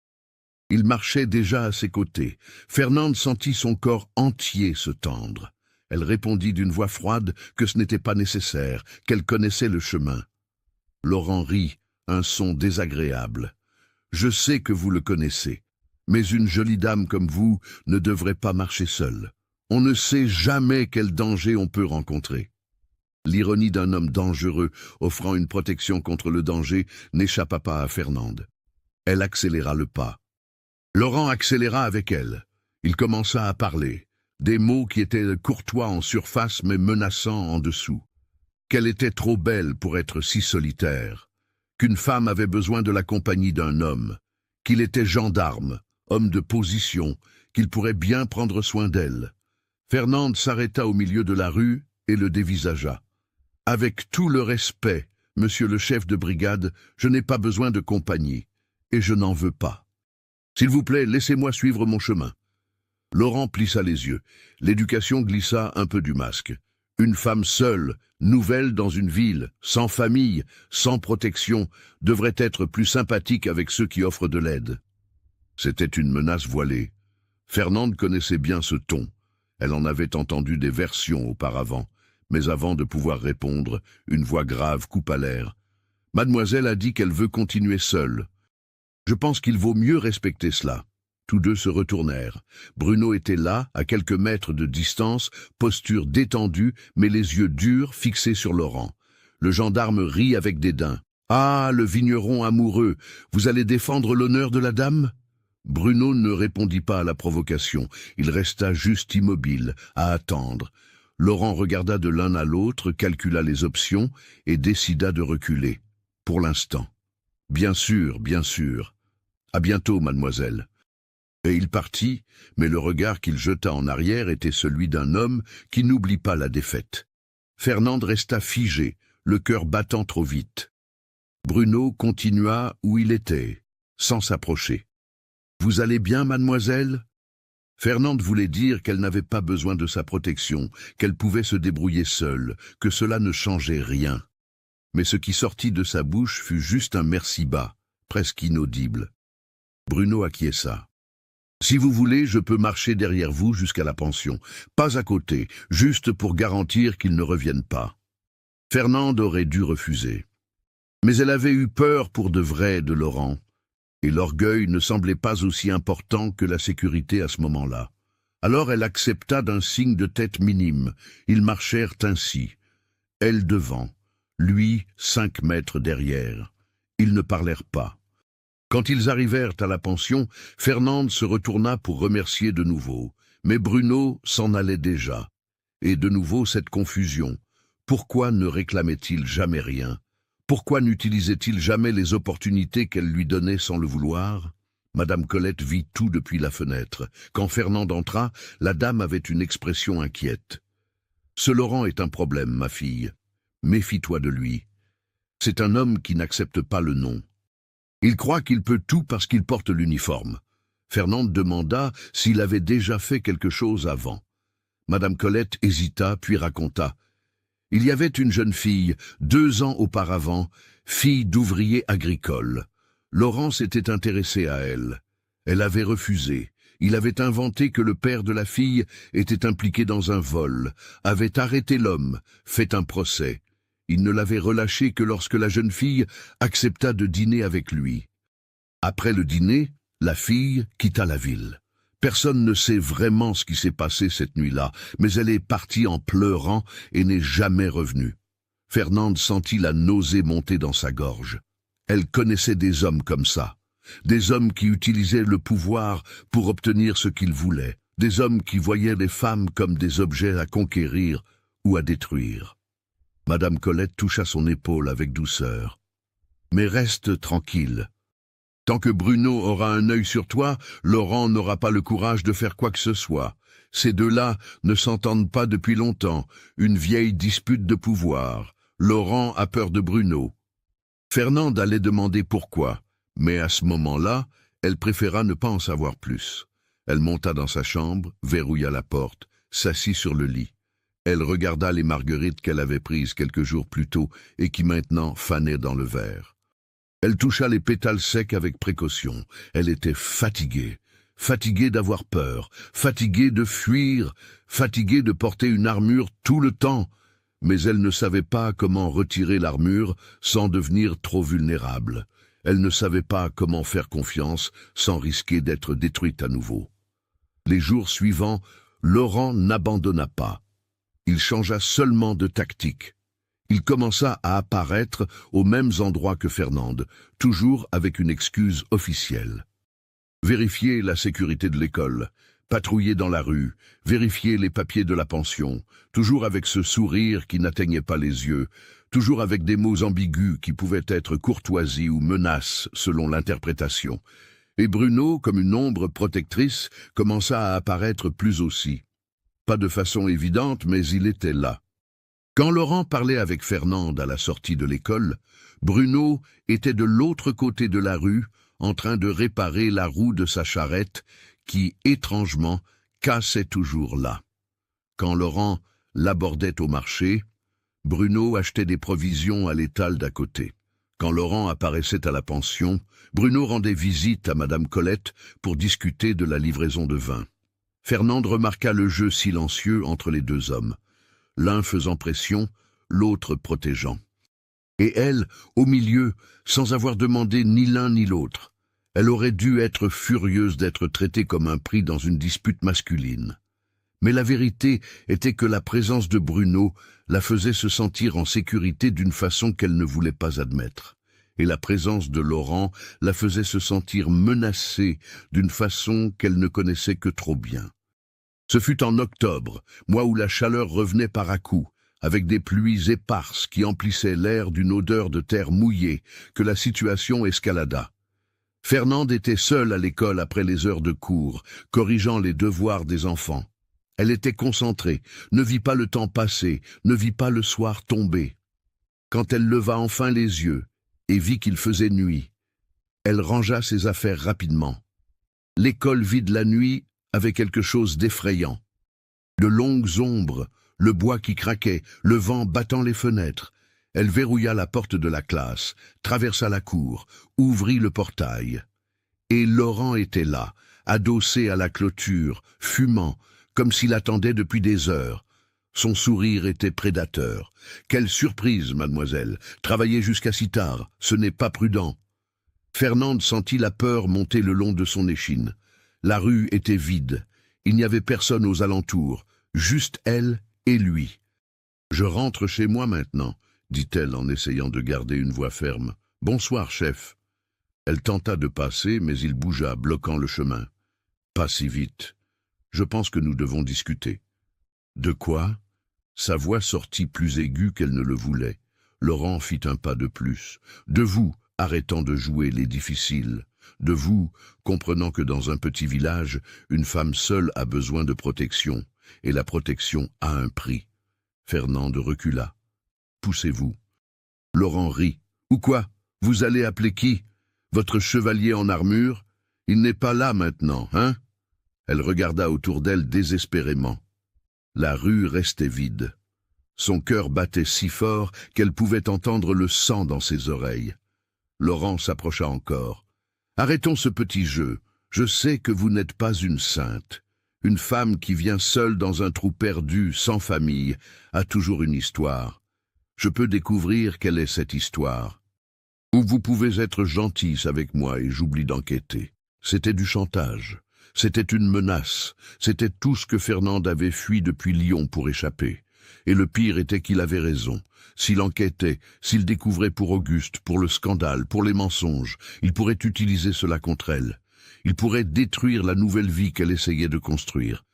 Il marchait déjà à ses côtés. Fernande sentit son corps entier se tendre. Elle répondit d'une voix froide que ce n'était pas nécessaire, qu'elle connaissait le chemin. Laurent rit, un son désagréable. « Je sais que vous le connaissez, mais une jolie dame comme vous ne devrait pas marcher seule. On ne sait jamais quel danger on peut rencontrer. » L'ironie d'un homme dangereux offrant une protection contre le danger n'échappa pas à Fernande. Elle accéléra le pas. Laurent accéléra avec elle. Il commença à parler. Des mots qui étaient courtois en surface mais menaçants en dessous. Qu'elle était trop belle pour être si solitaire. Qu'une femme avait besoin de la compagnie d'un homme. Qu'il était gendarme, homme de position, qu'il pourrait bien prendre soin d'elle. Fernande s'arrêta au milieu de la rue et le dévisagea. « Avec tout le respect, monsieur le chef de brigade, je n'ai pas besoin de compagnie, et je n'en veux pas. S'il vous plaît, laissez-moi suivre mon chemin. » Laurent plissa les yeux. L'éducation glissa un peu du masque. Une femme seule, nouvelle dans une ville, sans famille, sans protection, devrait être plus sympathique avec ceux qui offrent de l'aide. C'était une menace voilée. Fernande connaissait bien ce ton. Elle en avait entendu des versions auparavant. Mais avant de pouvoir répondre, une voix grave coupa l'air. « Mademoiselle a dit qu'elle veut continuer seule. Je pense qu'il vaut mieux respecter cela. » Tous deux se retournèrent. Bruno était là, à quelques mètres de distance, posture détendue, mais les yeux durs fixés sur Laurent. Le gendarme rit avec dédain. « Ah, le vigneron amoureux, vous allez défendre l'honneur de la dame ?» Bruno ne répondit pas à la provocation. Il resta juste immobile, à attendre. Laurent regarda de l'un à l'autre, calcula les options et décida de reculer. Pour l'instant. « Bien sûr, bien sûr. À bientôt, mademoiselle. » Et il partit, mais le regard qu'il jeta en arrière était celui d'un homme qui n'oublie pas la défaite. Fernande resta figée, le cœur battant trop vite. Bruno continua où il était, sans s'approcher. « Vous allez bien, mademoiselle ?» Fernande voulait dire qu'elle n'avait pas besoin de sa protection, qu'elle pouvait se débrouiller seule, que cela ne changeait rien. Mais ce qui sortit de sa bouche fut juste un merci bas, presque inaudible. Bruno acquiesça. « Si vous voulez, je peux marcher derrière vous jusqu'à la pension, pas à côté, juste pour garantir qu'ils ne reviennent pas. » Fernande aurait dû refuser. Mais elle avait eu peur pour de vrai de Laurent. Et l'orgueil ne semblait pas aussi important que la sécurité à ce moment-là. Alors elle accepta d'un signe de tête minime. Ils marchèrent ainsi. Elle devant, lui 5 mètres derrière. Ils ne parlèrent pas. Quand ils arrivèrent à la pension, Fernande se retourna pour remercier de nouveau. Mais Bruno s'en allait déjà. Et de nouveau cette confusion. Pourquoi ne réclamait-il jamais rien ? Pourquoi n'utilisait-il jamais les opportunités qu'elle lui donnait sans le vouloir? Madame Colette vit tout depuis la fenêtre. Quand Fernande entra, la dame avait une expression inquiète. « Ce Laurent est un problème, ma fille. Méfie-toi de lui. C'est un homme qui n'accepte pas le non. Il croit qu'il peut tout parce qu'il porte l'uniforme. » Fernande demanda s'il avait déjà fait quelque chose avant. Madame Colette hésita, puis raconta. « Il y avait une jeune fille, 2 ans auparavant, fille d'ouvrier agricole. Laurent s'était intéressé à elle. Elle avait refusé. Il avait inventé que le père de la fille était impliqué dans un vol, avait arrêté l'homme, fait un procès. Il ne l'avait relâché que lorsque la jeune fille accepta de dîner avec lui. Après le dîner, la fille quitta la ville. Personne ne sait vraiment ce qui s'est passé cette nuit-là, mais elle est partie en pleurant et n'est jamais revenue. Fernande sentit la nausée monter dans sa gorge. Elle connaissait des hommes comme ça, des hommes qui utilisaient le pouvoir pour obtenir ce qu'ils voulaient, des hommes qui voyaient les femmes comme des objets à conquérir ou à détruire. Madame Colette toucha son épaule avec douceur. « Mais reste tranquille. Tant que Bruno aura un œil sur toi, Laurent n'aura pas le courage de faire quoi que ce soit. Ces deux-là ne s'entendent pas depuis longtemps, une vieille dispute de pouvoir. Laurent a peur de Bruno. » Fernande allait demander pourquoi, mais à ce moment-là, elle préféra ne pas en savoir plus. Elle monta dans sa chambre, verrouilla la porte, s'assit sur le lit. Elle regarda les marguerites qu'elle avait prises quelques jours plus tôt et qui maintenant fanaient dans le verre. Elle toucha les pétales secs avec précaution. Elle était fatiguée. Fatiguée d'avoir peur, fatiguée de fuir, fatiguée de porter une armure tout le temps. Mais elle ne savait pas comment retirer l'armure sans devenir trop vulnérable. Elle ne savait pas comment faire confiance sans risquer d'être détruite à nouveau. Les jours suivants, Laurent n'abandonna pas. Il changea seulement de tactique. Il commença à apparaître aux mêmes endroits que Fernande, toujours avec une excuse officielle. Vérifier la sécurité de l'école, patrouiller dans la rue, vérifier les papiers de la pension, toujours avec ce sourire qui n'atteignait pas les yeux, toujours avec des mots ambigus qui pouvaient être courtoisie ou menace selon l'interprétation. Et Bruno, comme une ombre protectrice, commença à apparaître plus aussi. Pas de façon évidente, mais il était là. Quand Laurent parlait avec Fernande à la sortie de l'école, Bruno était de l'autre côté de la rue, en train de réparer la roue de sa charrette, qui, étrangement, cassait toujours là. Quand Laurent l'abordait au marché, Bruno achetait des provisions à l'étal d'à côté. Quand Laurent apparaissait à la pension, Bruno rendait visite à Madame Colette pour discuter de la livraison de vin. Fernande remarqua le jeu silencieux entre les deux hommes. L'un faisant pression, l'autre protégeant. Et elle, au milieu, sans avoir demandé ni l'un ni l'autre. Elle aurait dû être furieuse d'être traitée comme un prix dans une dispute masculine. Mais la vérité était que la présence de Bruno la faisait se sentir en sécurité d'une façon qu'elle ne voulait pas admettre. Et la présence de Laurent la faisait se sentir menacée d'une façon qu'elle ne connaissait que trop bien. Ce fut en octobre, mois où la chaleur revenait par à-coups, avec des pluies éparses qui emplissaient l'air d'une odeur de terre mouillée, que la situation escalada. Fernande était seule à l'école après les heures de cours, corrigeant les devoirs des enfants. Elle était concentrée, ne vit pas le temps passer, ne vit pas le soir tomber. Quand elle leva enfin les yeux et vit qu'il faisait nuit, elle rangea ses affaires rapidement. L'école vide la nuit avait quelque chose d'effrayant. De longues ombres, le bois qui craquait, le vent battant les fenêtres. Elle verrouilla la porte de la classe, traversa la cour, ouvrit le portail. Et Laurent était là, adossé à la clôture, fumant, comme s'il attendait depuis des heures. Son sourire était prédateur. « Quelle surprise, mademoiselle! Travailler jusqu'à si tard, ce n'est pas prudent. » Fernande sentit la peur monter le long de son échine. La rue était vide. Il n'y avait personne aux alentours, juste elle et lui. « Je rentre chez moi maintenant, » dit-elle en essayant de garder une voix ferme. « Bonsoir, chef. » Elle tenta de passer, mais il bougea, bloquant le chemin. « Pas si vite. Je pense que nous devons discuter. » « De quoi ?» Sa voix sortit plus aiguë qu'elle ne le voulait. Laurent fit un pas de plus. « De vous, arrêtant de jouer les difficiles. De vous, comprenant que dans un petit village, une femme seule a besoin de protection, et la protection a un prix. » Fernande recula. « Poussez-vous. » Laurent rit. « Ou quoi? Vous allez appeler qui? Votre chevalier en armure? Il n'est pas là maintenant, hein ?» Elle regarda autour d'elle désespérément. La rue restait vide. Son cœur battait si fort qu'elle pouvait entendre le sang dans ses oreilles. Laurent s'approcha encore. « Arrêtons ce petit jeu. Je sais que vous n'êtes pas une sainte. Une femme qui vient seule dans un trou perdu, sans famille, a toujours une histoire. Je peux découvrir quelle est cette histoire. Ou vous pouvez être gentille avec moi et j'oublie d'enquêter. » C'était du chantage. C'était une menace. C'était tout ce que Fernande avait fui depuis Lyon pour échapper. Et le pire était qu'il avait raison. S'il enquêtait, s'il découvrait pour Auguste, pour le scandale, pour les mensonges, il pourrait utiliser cela contre elle. Il pourrait détruire la nouvelle vie qu'elle essayait de construire.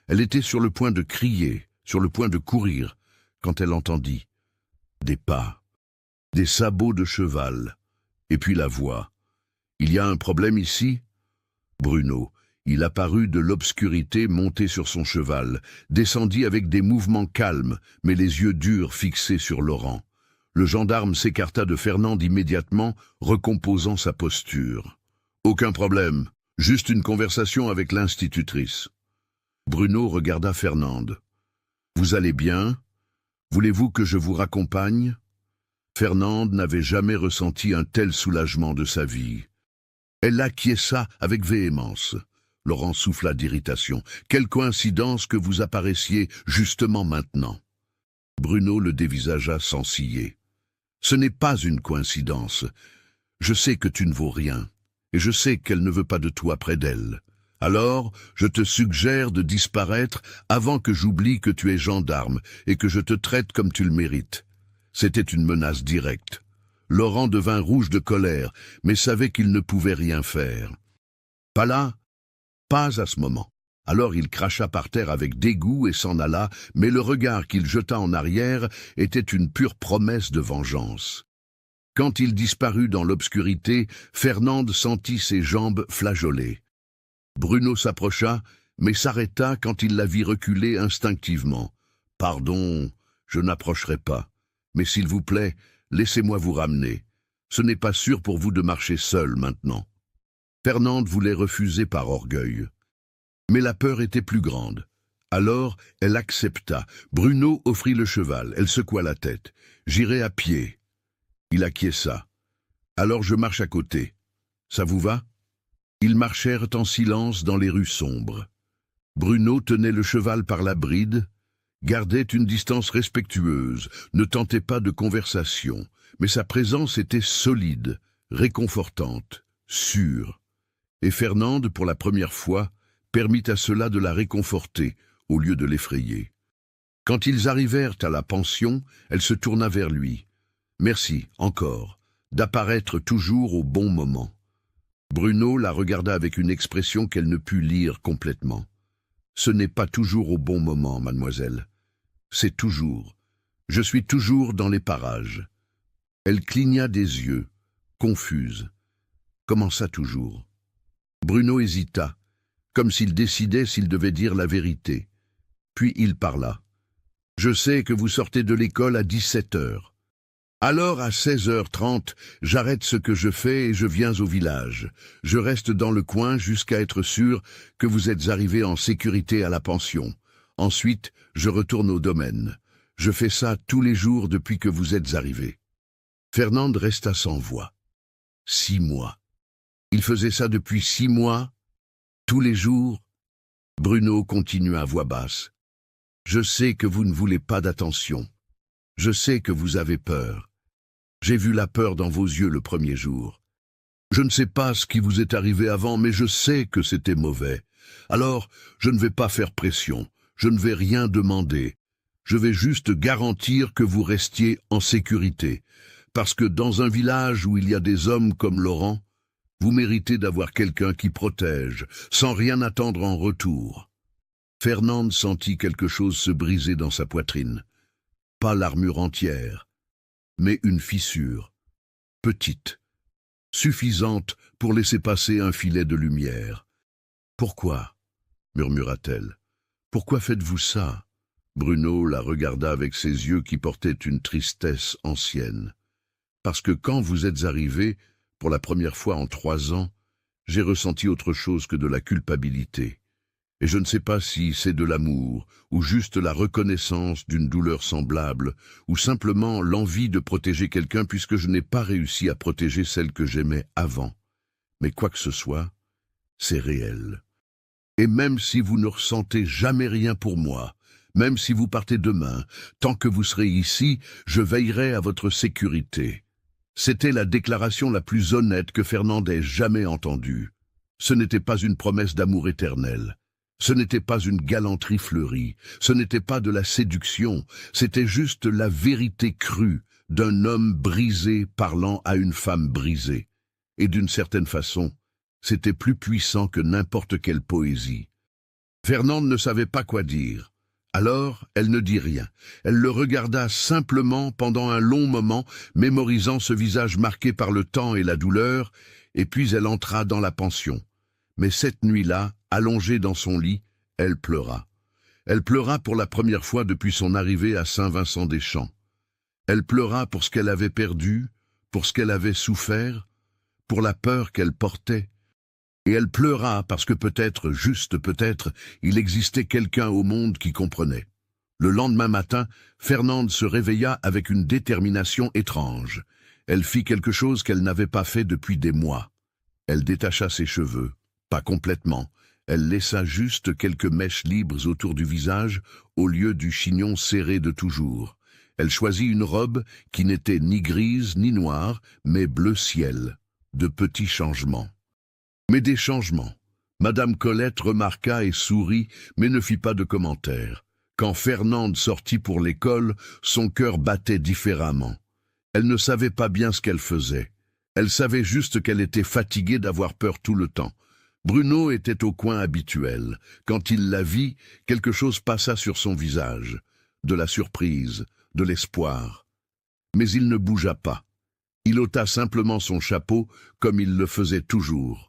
Elle était sur le point de crier, sur le point de courir, quand elle entendit des pas, des sabots de cheval, et puis la voix. « Il y a un problème ici ?» Bruno, il apparut de l'obscurité monté sur son cheval, descendit avec des mouvements calmes, mais les yeux durs fixés sur Laurent. Le gendarme s'écarta de Fernande immédiatement, recomposant sa posture. « Aucun problème, juste une conversation avec l'institutrice. » Bruno regarda Fernande. « Vous allez bien? Voulez-vous que je vous raccompagne ?» Fernande n'avait jamais ressenti un tel soulagement de sa vie. Elle acquiesça avec véhémence. Laurent souffla d'irritation. « Quelle coïncidence que vous apparaissiez justement maintenant !» Bruno le dévisagea sans ciller. « Ce n'est pas une coïncidence. Je sais que tu ne vaux rien, et je sais qu'elle ne veut pas de toi près d'elle. Alors, je te suggère de disparaître avant que j'oublie que tu es gendarme et que je te traite comme tu le mérites. » C'était une menace directe. Laurent devint rouge de colère, mais savait qu'il ne pouvait rien faire. Pas là, pas à ce moment. Alors il cracha par terre avec dégoût et s'en alla, mais le regard qu'il jeta en arrière était une pure promesse de vengeance. Quand il disparut dans l'obscurité, Fernande sentit ses jambes flageoler. Bruno s'approcha, mais s'arrêta quand il la vit reculer instinctivement. « Pardon, je n'approcherai pas. Mais s'il vous plaît, laissez-moi vous ramener. Ce n'est pas sûr pour vous de marcher seul maintenant. » Fernande voulait refuser par orgueil. Mais la peur était plus grande. Alors, elle accepta. Bruno offrit le cheval. Elle secoua la tête. « J'irai à pied. » Il acquiesça. « Alors je marche à côté. Ça vous va ?» Ils marchèrent en silence dans les rues sombres. Bruno tenait le cheval par la bride, gardait une distance respectueuse, ne tentait pas de conversation, mais sa présence était solide, réconfortante, sûre. Et Fernande, pour la première fois, permit à cela de la réconforter, au lieu de l'effrayer. Quand ils arrivèrent à la pension, elle se tourna vers lui. « Merci, encore, d'apparaître toujours au bon moment. » Bruno la regarda avec une expression qu'elle ne put lire complètement. « Ce n'est pas toujours au bon moment, mademoiselle. C'est toujours. Je suis toujours dans les parages. » Elle cligna des yeux, confuse. Comment ça toujours? Bruno hésita, comme s'il décidait s'il devait dire la vérité. Puis il parla. « Je sais que vous sortez de l'école à 17 heures. Alors à 16h30, j'arrête ce que je fais et je viens au village. Je reste dans le coin jusqu'à être sûr que vous êtes arrivé en sécurité à la pension. Ensuite, je retourne au domaine. Je fais ça tous les jours depuis que vous êtes arrivé. » Fernande resta sans voix. 6 mois. Il faisait ça depuis 6 mois, tous les jours. Bruno continua à voix basse. « Je sais que vous ne voulez pas d'attention. Je sais que vous avez peur. J'ai vu la peur dans vos yeux le premier jour. Je ne sais pas ce qui vous est arrivé avant, mais je sais que c'était mauvais. Alors, je ne vais pas faire pression. Je ne vais rien demander. Je vais juste garantir que vous restiez en sécurité. Parce que dans un village où il y a des hommes comme Laurent, vous méritez d'avoir quelqu'un qui protège, sans rien attendre en retour. » Fernande sentit quelque chose se briser dans sa poitrine. Pas l'armure entière, mais une fissure, petite, suffisante pour laisser passer un filet de lumière. « Pourquoi ?» murmura-t-elle. « Pourquoi faites-vous ça ?» Bruno la regarda avec ses yeux qui portaient une tristesse ancienne. « Parce que quand vous êtes arrivé, pour la première fois en 3 ans, j'ai ressenti autre chose que de la culpabilité. Et je ne sais pas si c'est de l'amour, ou juste la reconnaissance d'une douleur semblable, ou simplement l'envie de protéger quelqu'un puisque je n'ai pas réussi à protéger celle que j'aimais avant. Mais quoi que ce soit, c'est réel. Et même si vous ne ressentez jamais rien pour moi, même si vous partez demain, tant que vous serez ici, je veillerai à votre sécurité. C'était la déclaration la plus honnête que Fernand ait jamais entendue. Ce n'était pas une promesse d'amour éternel. Ce n'était pas une galanterie fleurie. Ce n'était pas de la séduction. C'était juste la vérité crue d'un homme brisé parlant à une femme brisée. Et d'une certaine façon, c'était plus puissant que n'importe quelle poésie. Fernande ne savait pas quoi dire. Alors, elle ne dit rien. Elle le regarda simplement pendant un long moment, mémorisant ce visage marqué par le temps et la douleur, et puis elle entra dans la pension. Mais cette nuit-là, allongée dans son lit, elle pleura. Elle pleura pour la première fois depuis son arrivée à Saint-Vincent-des-Champs. Elle pleura pour ce qu'elle avait perdu, pour ce qu'elle avait souffert, pour la peur qu'elle portait. Et elle pleura parce que peut-être, juste peut-être, il existait quelqu'un au monde qui comprenait. Le lendemain matin, Fernande se réveilla avec une détermination étrange. Elle fit quelque chose qu'elle n'avait pas fait depuis des mois. Elle détacha ses cheveux, pas complètement. Elle laissa juste quelques mèches libres autour du visage, au lieu du chignon serré de toujours. Elle choisit une robe qui n'était ni grise ni noire, mais bleu ciel. De petits changements. Mais des changements. Madame Colette remarqua et sourit, mais ne fit pas de commentaire. Quand Fernande sortit pour l'école, son cœur battait différemment. Elle ne savait pas bien ce qu'elle faisait. Elle savait juste qu'elle était fatiguée d'avoir peur tout le temps. Bruno était au coin habituel. Quand il la vit, quelque chose passa sur son visage. De la surprise, de l'espoir. Mais il ne bougea pas. Il ôta simplement son chapeau, comme il le faisait toujours.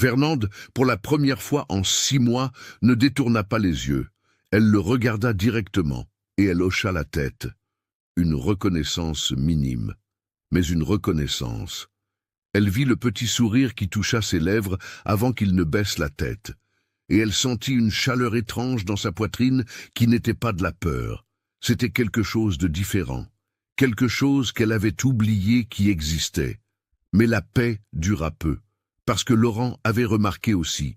Fernande, pour la première fois en 6 mois, ne détourna pas les yeux. Elle le regarda directement, et elle hocha la tête. Une reconnaissance minime, mais une reconnaissance. Elle vit le petit sourire qui toucha ses lèvres avant qu'il ne baisse la tête. Et elle sentit une chaleur étrange dans sa poitrine qui n'était pas de la peur. C'était quelque chose de différent. Quelque chose qu'elle avait oublié qui existait. Mais la paix dura peu. Parce que Laurent avait remarqué aussi.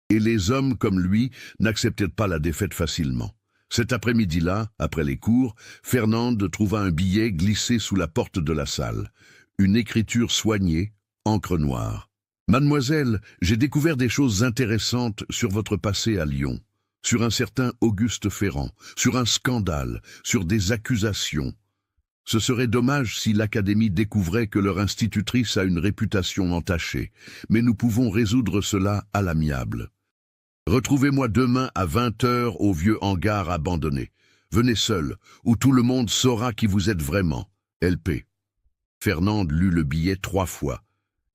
Et les hommes comme lui n'acceptaient pas la défaite facilement. Cet après-midi-là, après les cours, Fernande trouva un billet glissé sous la porte de la salle. Une écriture soignée, encre noire. « Mademoiselle, j'ai découvert des choses intéressantes sur votre passé à Lyon, sur un certain Auguste Ferrand, sur un scandale, sur des accusations. Ce serait dommage si l'Académie découvrait que leur institutrice a une réputation entachée, mais nous pouvons résoudre cela à l'amiable. Retrouvez-moi demain à 20h au vieux hangar abandonné. Venez seul, où tout le monde saura qui vous êtes vraiment. LP. » Fernande lut le billet 3 fois,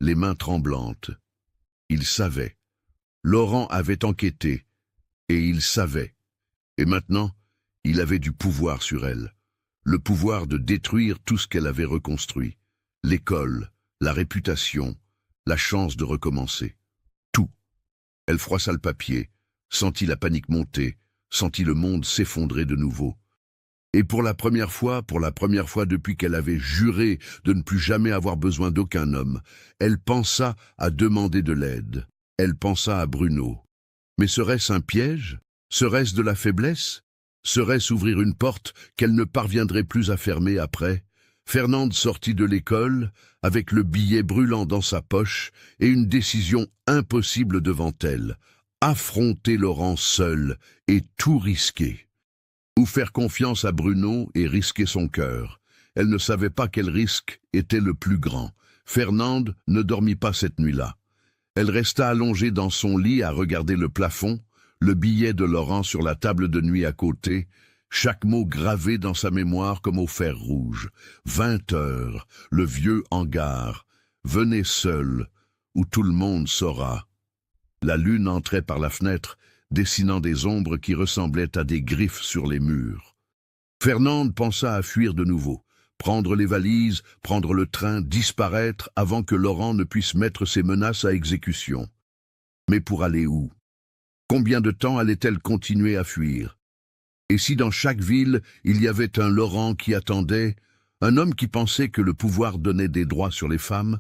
les mains tremblantes. Il savait. Laurent avait enquêté, et il savait. Et maintenant, il avait du pouvoir sur elle. Le pouvoir de détruire tout ce qu'elle avait reconstruit. L'école, la réputation, la chance de recommencer. Tout. Elle froissa le papier, sentit la panique monter, sentit le monde s'effondrer de nouveau. Et pour la première fois depuis qu'elle avait juré de ne plus jamais avoir besoin d'aucun homme, elle pensa à demander de l'aide. Elle pensa à Bruno. Mais serait-ce un piège? Serait-ce de la faiblesse? Serait-ce ouvrir une porte qu'elle ne parviendrait plus à fermer après? Fernande sortit de l'école, avec le billet brûlant dans sa poche et une décision impossible devant elle. Affronter Laurent seul et tout risquer. Ou faire confiance à Bruno et risquer son cœur. Elle ne savait pas quel risque était le plus grand. Fernande ne dormit pas cette nuit-là. Elle resta allongée dans son lit à regarder le plafond, le billet de Laurent sur la table de nuit à côté, chaque mot gravé dans sa mémoire comme au fer rouge. 20h, le vieux hangar. Venez seul, où tout le monde saura. La lune entrait par la fenêtre, dessinant des ombres qui ressemblaient à des griffes sur les murs. Fernande pensa à fuir de nouveau, prendre les valises, prendre le train, disparaître avant que Laurent ne puisse mettre ses menaces à exécution. Mais pour aller où? Combien de temps allait-elle continuer à fuir? Et si dans chaque ville, il y avait un Laurent qui attendait, un homme qui pensait que le pouvoir donnait des droits sur les femmes?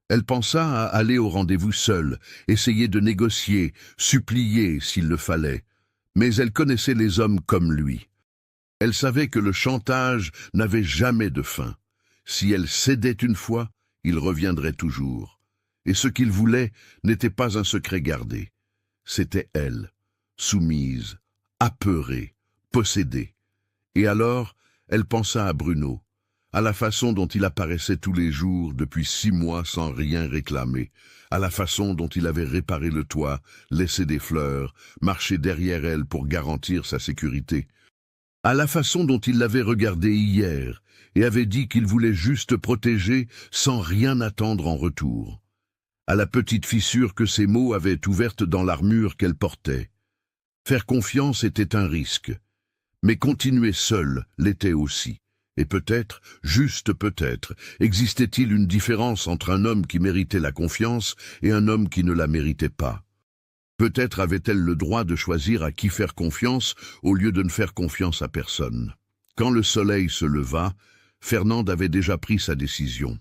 Elle pensa à aller au rendez-vous seule, essayer de négocier, supplier s'il le fallait. Mais elle connaissait les hommes comme lui. Elle savait que le chantage n'avait jamais de fin. Si elle cédait une fois, il reviendrait toujours. Et ce qu'il voulait n'était pas un secret gardé. C'était elle, soumise, apeurée, possédée. Et alors, elle pensa à Bruno, à la façon dont il apparaissait tous les jours depuis 6 mois sans rien réclamer, à la façon dont il avait réparé le toit, laissé des fleurs, marché derrière elle pour garantir sa sécurité, à la façon dont il l'avait regardée hier et avait dit qu'il voulait juste protéger sans rien attendre en retour, à la petite fissure que ces mots avaient ouverte dans l'armure qu'elle portait. Faire confiance était un risque, mais continuer seul l'était aussi. Et peut-être, juste peut-être, existait-il une différence entre un homme qui méritait la confiance et un homme qui ne la méritait pas. Peut-être avait-elle le droit de choisir à qui faire confiance au lieu de ne faire confiance à personne. Quand le soleil se leva, Fernande avait déjà pris sa décision.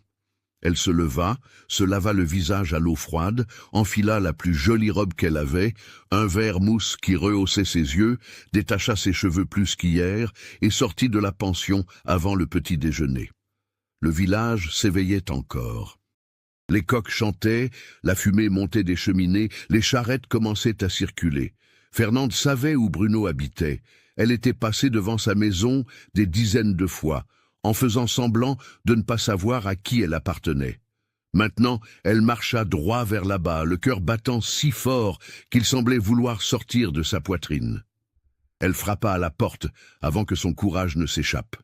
Elle se leva, se lava le visage à l'eau froide, enfila la plus jolie robe qu'elle avait, un vert mousse qui rehaussait ses yeux, détacha ses cheveux plus qu'hier et sortit de la pension avant le petit déjeuner. Le village s'éveillait encore. Les coqs chantaient, la fumée montait des cheminées, les charrettes commençaient à circuler. Fernande savait où Bruno habitait. Elle était passée devant sa maison des dizaines de fois, en faisant semblant de ne pas savoir à qui elle appartenait. Maintenant, elle marcha droit vers là-bas, le cœur battant si fort qu'il semblait vouloir sortir de sa poitrine. Elle frappa à la porte avant que son courage ne s'échappe.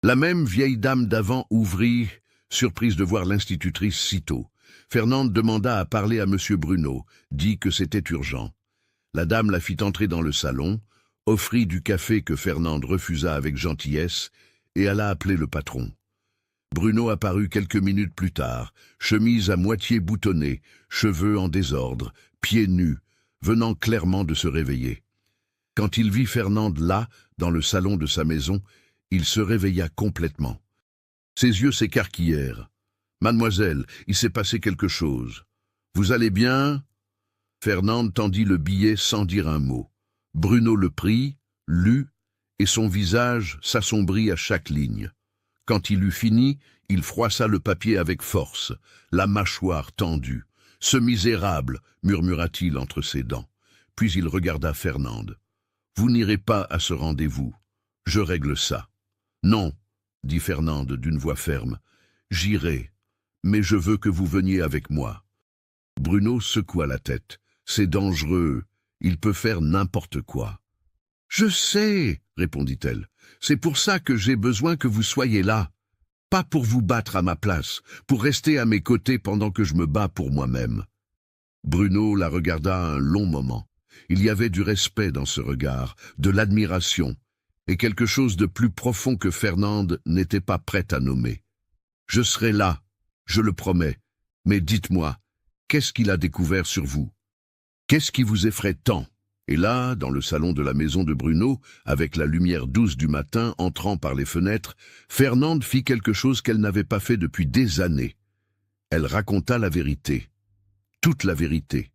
La même vieille dame d'avant ouvrit, surprise de voir l'institutrice si tôt. Fernande demanda à parler à M. Bruno, dit que c'était urgent. La dame la fit entrer dans le salon, offrit du café que Fernande refusa avec gentillesse, et alla appeler le patron. Bruno apparut quelques minutes plus tard, chemise à moitié boutonnée, cheveux en désordre, pieds nus, venant clairement de se réveiller. Quand il vit Fernande là, dans le salon de sa maison, il se réveilla complètement. Ses yeux s'écarquillèrent. « Mademoiselle, il s'est passé quelque chose. Vous allez bien ?» Fernande tendit le billet sans dire un mot. Bruno le prit, lut, et son visage s'assombrit à chaque ligne. Quand il eut fini, il froissa le papier avec force, la mâchoire tendue. « Ce misérable !» murmura-t-il entre ses dents. Puis il regarda Fernande. « Vous n'irez pas à ce rendez-vous. Je règle ça. »« Non, » dit Fernande d'une voix ferme. « J'irai, mais je veux que vous veniez avec moi. » Bruno secoua la tête. « C'est dangereux. Il peut faire n'importe quoi. »« Je sais, » répondit-elle. « C'est pour ça que j'ai besoin que vous soyez là. Pas pour vous battre à ma place, pour rester à mes côtés pendant que je me bats pour moi-même. » Bruno la regarda un long moment. Il y avait du respect dans ce regard, de l'admiration, et quelque chose de plus profond que Fernande n'était pas prête à nommer. « Je serai là, je le promets, mais dites-moi, qu'est-ce qu'il a découvert sur vous? Qu'est-ce qui vous effraie tant ?» Et là, dans le salon de la maison de Bruno, avec la lumière douce du matin entrant par les fenêtres, Fernande fit quelque chose qu'elle n'avait pas fait depuis des années. Elle raconta la vérité, toute la vérité.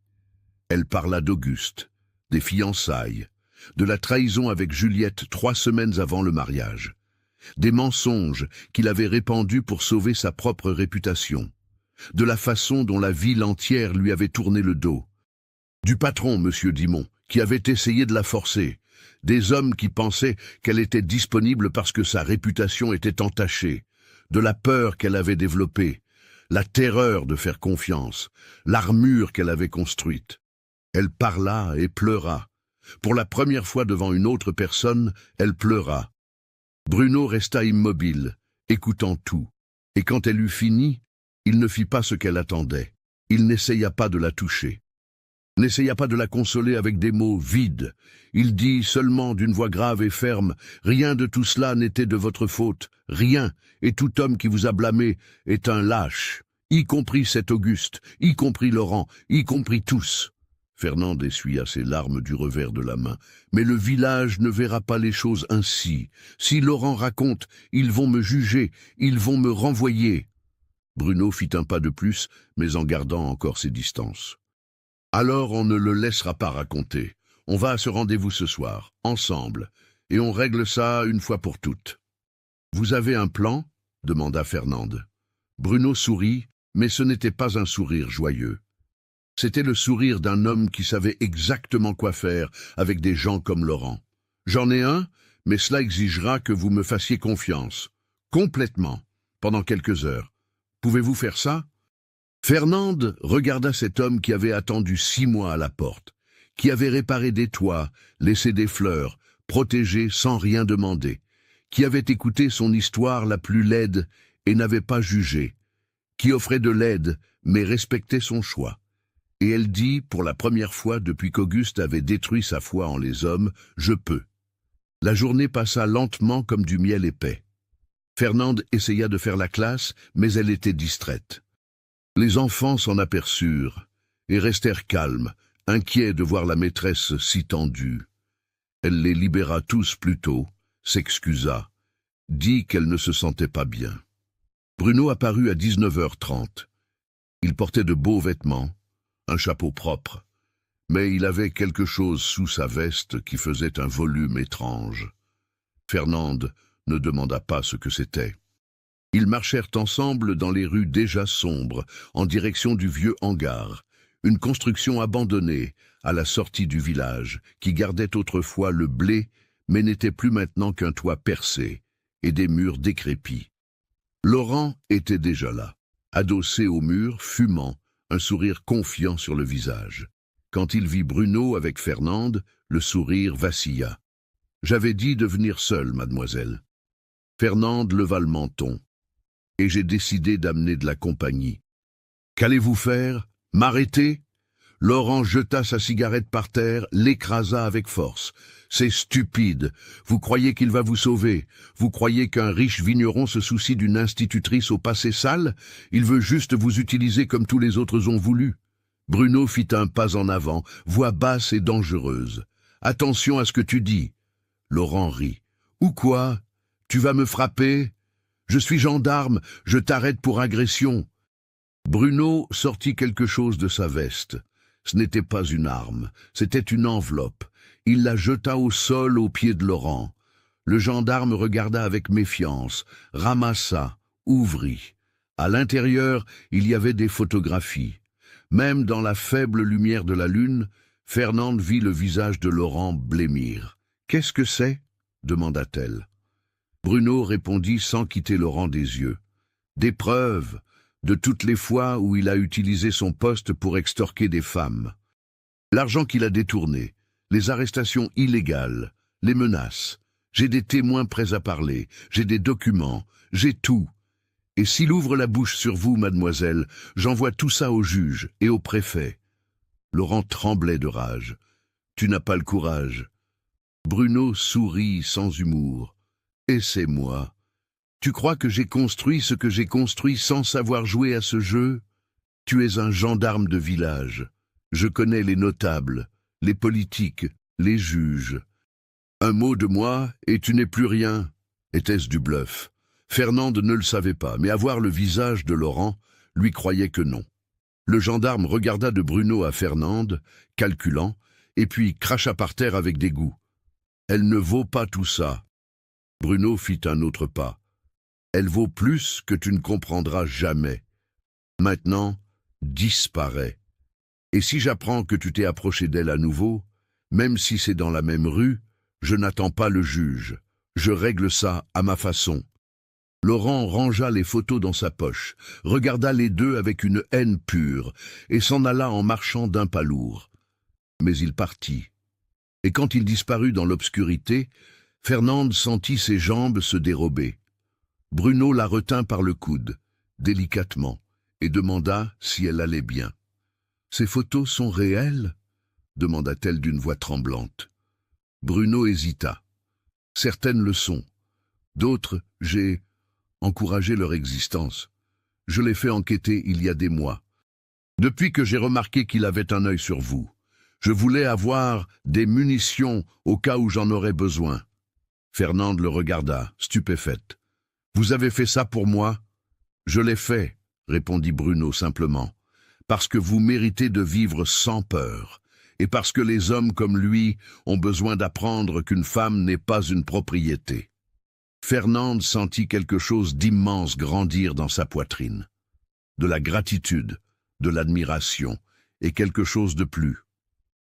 Elle parla d'Auguste, des fiançailles, de la trahison avec Juliette 3 semaines avant le mariage, des mensonges qu'il avait répandus pour sauver sa propre réputation, de la façon dont la ville entière lui avait tourné le dos, du patron, M. Dimon, qui avait essayé de la forcer, des hommes qui pensaient qu'elle était disponible parce que sa réputation était entachée, de la peur qu'elle avait développée, la terreur de faire confiance, l'armure qu'elle avait construite. Elle parla et pleura. Pour la première fois devant une autre personne, elle pleura. Bruno resta immobile, écoutant tout, et quand elle eut fini, il ne fit pas ce qu'elle attendait. Il n'essaya pas de la toucher. N'essaya pas de la consoler avec des mots vides. Il dit seulement d'une voix grave et ferme, « Rien de tout cela n'était de votre faute, rien, et tout homme qui vous a blâmé est un lâche, y compris cet Auguste, y compris Laurent, y compris tous. » Fernande essuya ses larmes du revers de la main. « Mais le village ne verra pas les choses ainsi. Si Laurent raconte, ils vont me juger, ils vont me renvoyer. » Bruno fit un pas de plus, mais en gardant encore ses distances. « Alors on ne le laissera pas raconter. On va à ce rendez-vous ce soir, ensemble, et on règle ça une fois pour toutes. »« Vous avez un plan ?» demanda Fernande. Bruno sourit, mais ce n'était pas un sourire joyeux. C'était le sourire d'un homme qui savait exactement quoi faire avec des gens comme Laurent. « J'en ai un, mais cela exigera que vous me fassiez confiance. Complètement, pendant quelques heures. Pouvez-vous faire ça ?» Fernande regarda cet homme qui avait attendu 6 mois à la porte, qui avait réparé des toits, laissé des fleurs, protégé sans rien demander, qui avait écouté son histoire la plus laide et n'avait pas jugé, qui offrait de l'aide mais respectait son choix. Et elle dit, pour la première fois depuis qu'Auguste avait détruit sa foi en les hommes, « Je peux ». La journée passa lentement comme du miel épais. Fernande essaya de faire la classe, mais elle était distraite. Les enfants s'en aperçurent et restèrent calmes, inquiets de voir la maîtresse si tendue. Elle les libéra tous plus tôt, s'excusa, dit qu'elle ne se sentait pas bien. Bruno apparut à 19h30. Il portait de beaux vêtements, un chapeau propre, mais il avait quelque chose sous sa veste qui faisait un volume étrange. Fernande ne demanda pas ce que c'était. Ils marchèrent ensemble dans les rues déjà sombres, en direction du vieux hangar, une construction abandonnée à la sortie du village, qui gardait autrefois le blé, mais n'était plus maintenant qu'un toit percé et des murs décrépits. Laurent était déjà là, adossé au mur, fumant, un sourire confiant sur le visage. Quand il vit Bruno avec Fernande, le sourire vacilla. « J'avais dit de venir seule, mademoiselle. » Fernande leva le menton. « Et j'ai décidé d'amener de la compagnie. »« Qu'allez-vous faire? M'arrêter ?» Laurent jeta sa cigarette par terre, l'écrasa avec force. « C'est stupide. Vous croyez qu'il va vous sauver? Vous croyez qu'un riche vigneron se soucie d'une institutrice au passé sale? Il veut juste vous utiliser comme tous les autres ont voulu. » Bruno fit un pas en avant, voix basse et dangereuse. « Attention à ce que tu dis. » Laurent rit. « Ou quoi? Tu vas me frapper? Je suis gendarme, je t'arrête pour agression. » Bruno sortit quelque chose de sa veste. Ce n'était pas une arme, c'était une enveloppe. Il la jeta au sol aux pieds de Laurent. Le gendarme regarda avec méfiance, ramassa, ouvrit. À l'intérieur, il y avait des photographies. Même dans la faible lumière de la lune, Fernande vit le visage de Laurent blêmir. « Qu'est-ce que c'est ?» demanda-t-elle. Bruno répondit sans quitter Laurent des yeux. « Des preuves, de toutes les fois où il a utilisé son poste pour extorquer des femmes. L'argent qu'il a détourné, les arrestations illégales, les menaces. J'ai des témoins prêts à parler, j'ai des documents, j'ai tout. Et s'il ouvre la bouche sur vous, mademoiselle, j'envoie tout ça au juge et au préfet. » Laurent tremblait de rage. « Tu n'as pas le courage. » Bruno sourit sans humour. « Et c'est moi. Tu crois que j'ai construit ce que j'ai construit sans savoir jouer à ce jeu? Tu es un gendarme de village. Je connais les notables, les politiques, les juges. Un mot de moi et tu n'es plus rien. » Était-ce du bluff? Fernande ne le savait pas, mais à voir le visage de Laurent, lui croyait que non. Le gendarme regarda de Bruno à Fernande, calculant, et puis cracha par terre avec dégoût. « Elle ne vaut pas tout ça. » Bruno fit un autre pas. « Elle vaut plus que tu ne comprendras jamais. Maintenant, disparaît. Et si j'apprends que tu t'es approché d'elle à nouveau, même si c'est dans la même rue, je n'attends pas le juge. Je règle ça à ma façon. » Laurent rangea les photos dans sa poche, regarda les deux avec une haine pure, et s'en alla en marchant d'un pas lourd. Mais il partit. Et quand il disparut dans l'obscurité, Fernande sentit ses jambes se dérober. Bruno la retint par le coude, délicatement, et demanda si elle allait bien. « Ces photos sont réelles ?» demanda-t-elle d'une voix tremblante. Bruno hésita. « Certaines le sont. D'autres, j'ai encouragé leur existence. Je l'ai fait enquêter il y a des mois. Depuis que j'ai remarqué qu'il avait un œil sur vous, Je voulais avoir des munitions au cas où j'en aurais besoin. » Fernande le regarda, stupéfaite. « Vous avez fait ça pour moi ?»« Je l'ai fait, » répondit Bruno simplement, « parce que vous méritez de vivre sans peur, et parce que les hommes comme lui ont besoin d'apprendre qu'une femme n'est pas une propriété. » Fernande sentit quelque chose d'immense grandir dans sa poitrine. De la gratitude, de l'admiration, et quelque chose de plus.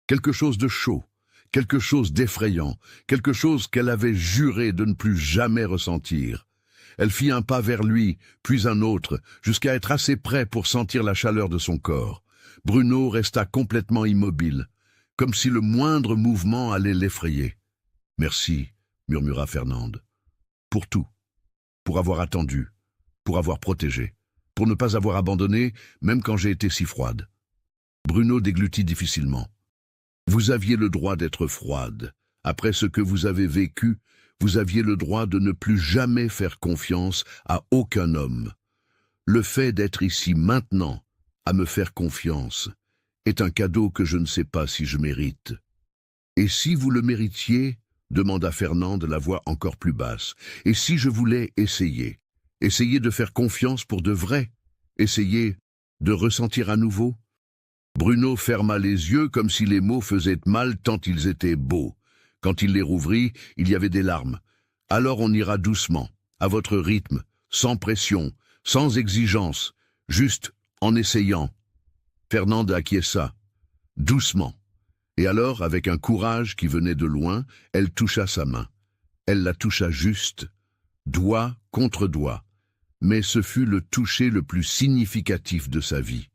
Quelque chose de chaud, quelque chose d'effrayant, quelque chose qu'elle avait juré de ne plus jamais ressentir. Elle fit un pas vers lui, puis un autre, jusqu'à être assez près pour sentir la chaleur de son corps. Bruno resta complètement immobile, comme si le moindre mouvement allait l'effrayer. « Merci, » murmura Fernande. « Pour tout, pour avoir attendu, pour avoir protégé, pour ne pas avoir abandonné, même quand j'ai été si froide. » Bruno déglutit difficilement. « Vous aviez le droit d'être froide. Après ce que vous avez vécu, vous aviez le droit de ne plus jamais faire confiance à aucun homme. Le fait d'être ici maintenant, à me faire confiance, est un cadeau que je ne sais pas si je mérite. » « Et si vous le méritiez ?» demanda Fernande, la voix encore plus basse. « Et si je voulais essayer de faire confiance pour de vrai, essayer de ressentir à nouveau ?» Bruno ferma les yeux comme si les mots faisaient mal tant ils étaient beaux. Quand il les rouvrit, il y avait des larmes. « Alors on ira doucement, à votre rythme, sans pression, sans exigence, juste en essayant. » Fernande acquiesça. Doucement. Et alors, avec un courage qui venait de loin, elle toucha sa main. Elle la toucha juste, doigt contre doigt, mais ce fut le toucher le plus significatif de sa vie.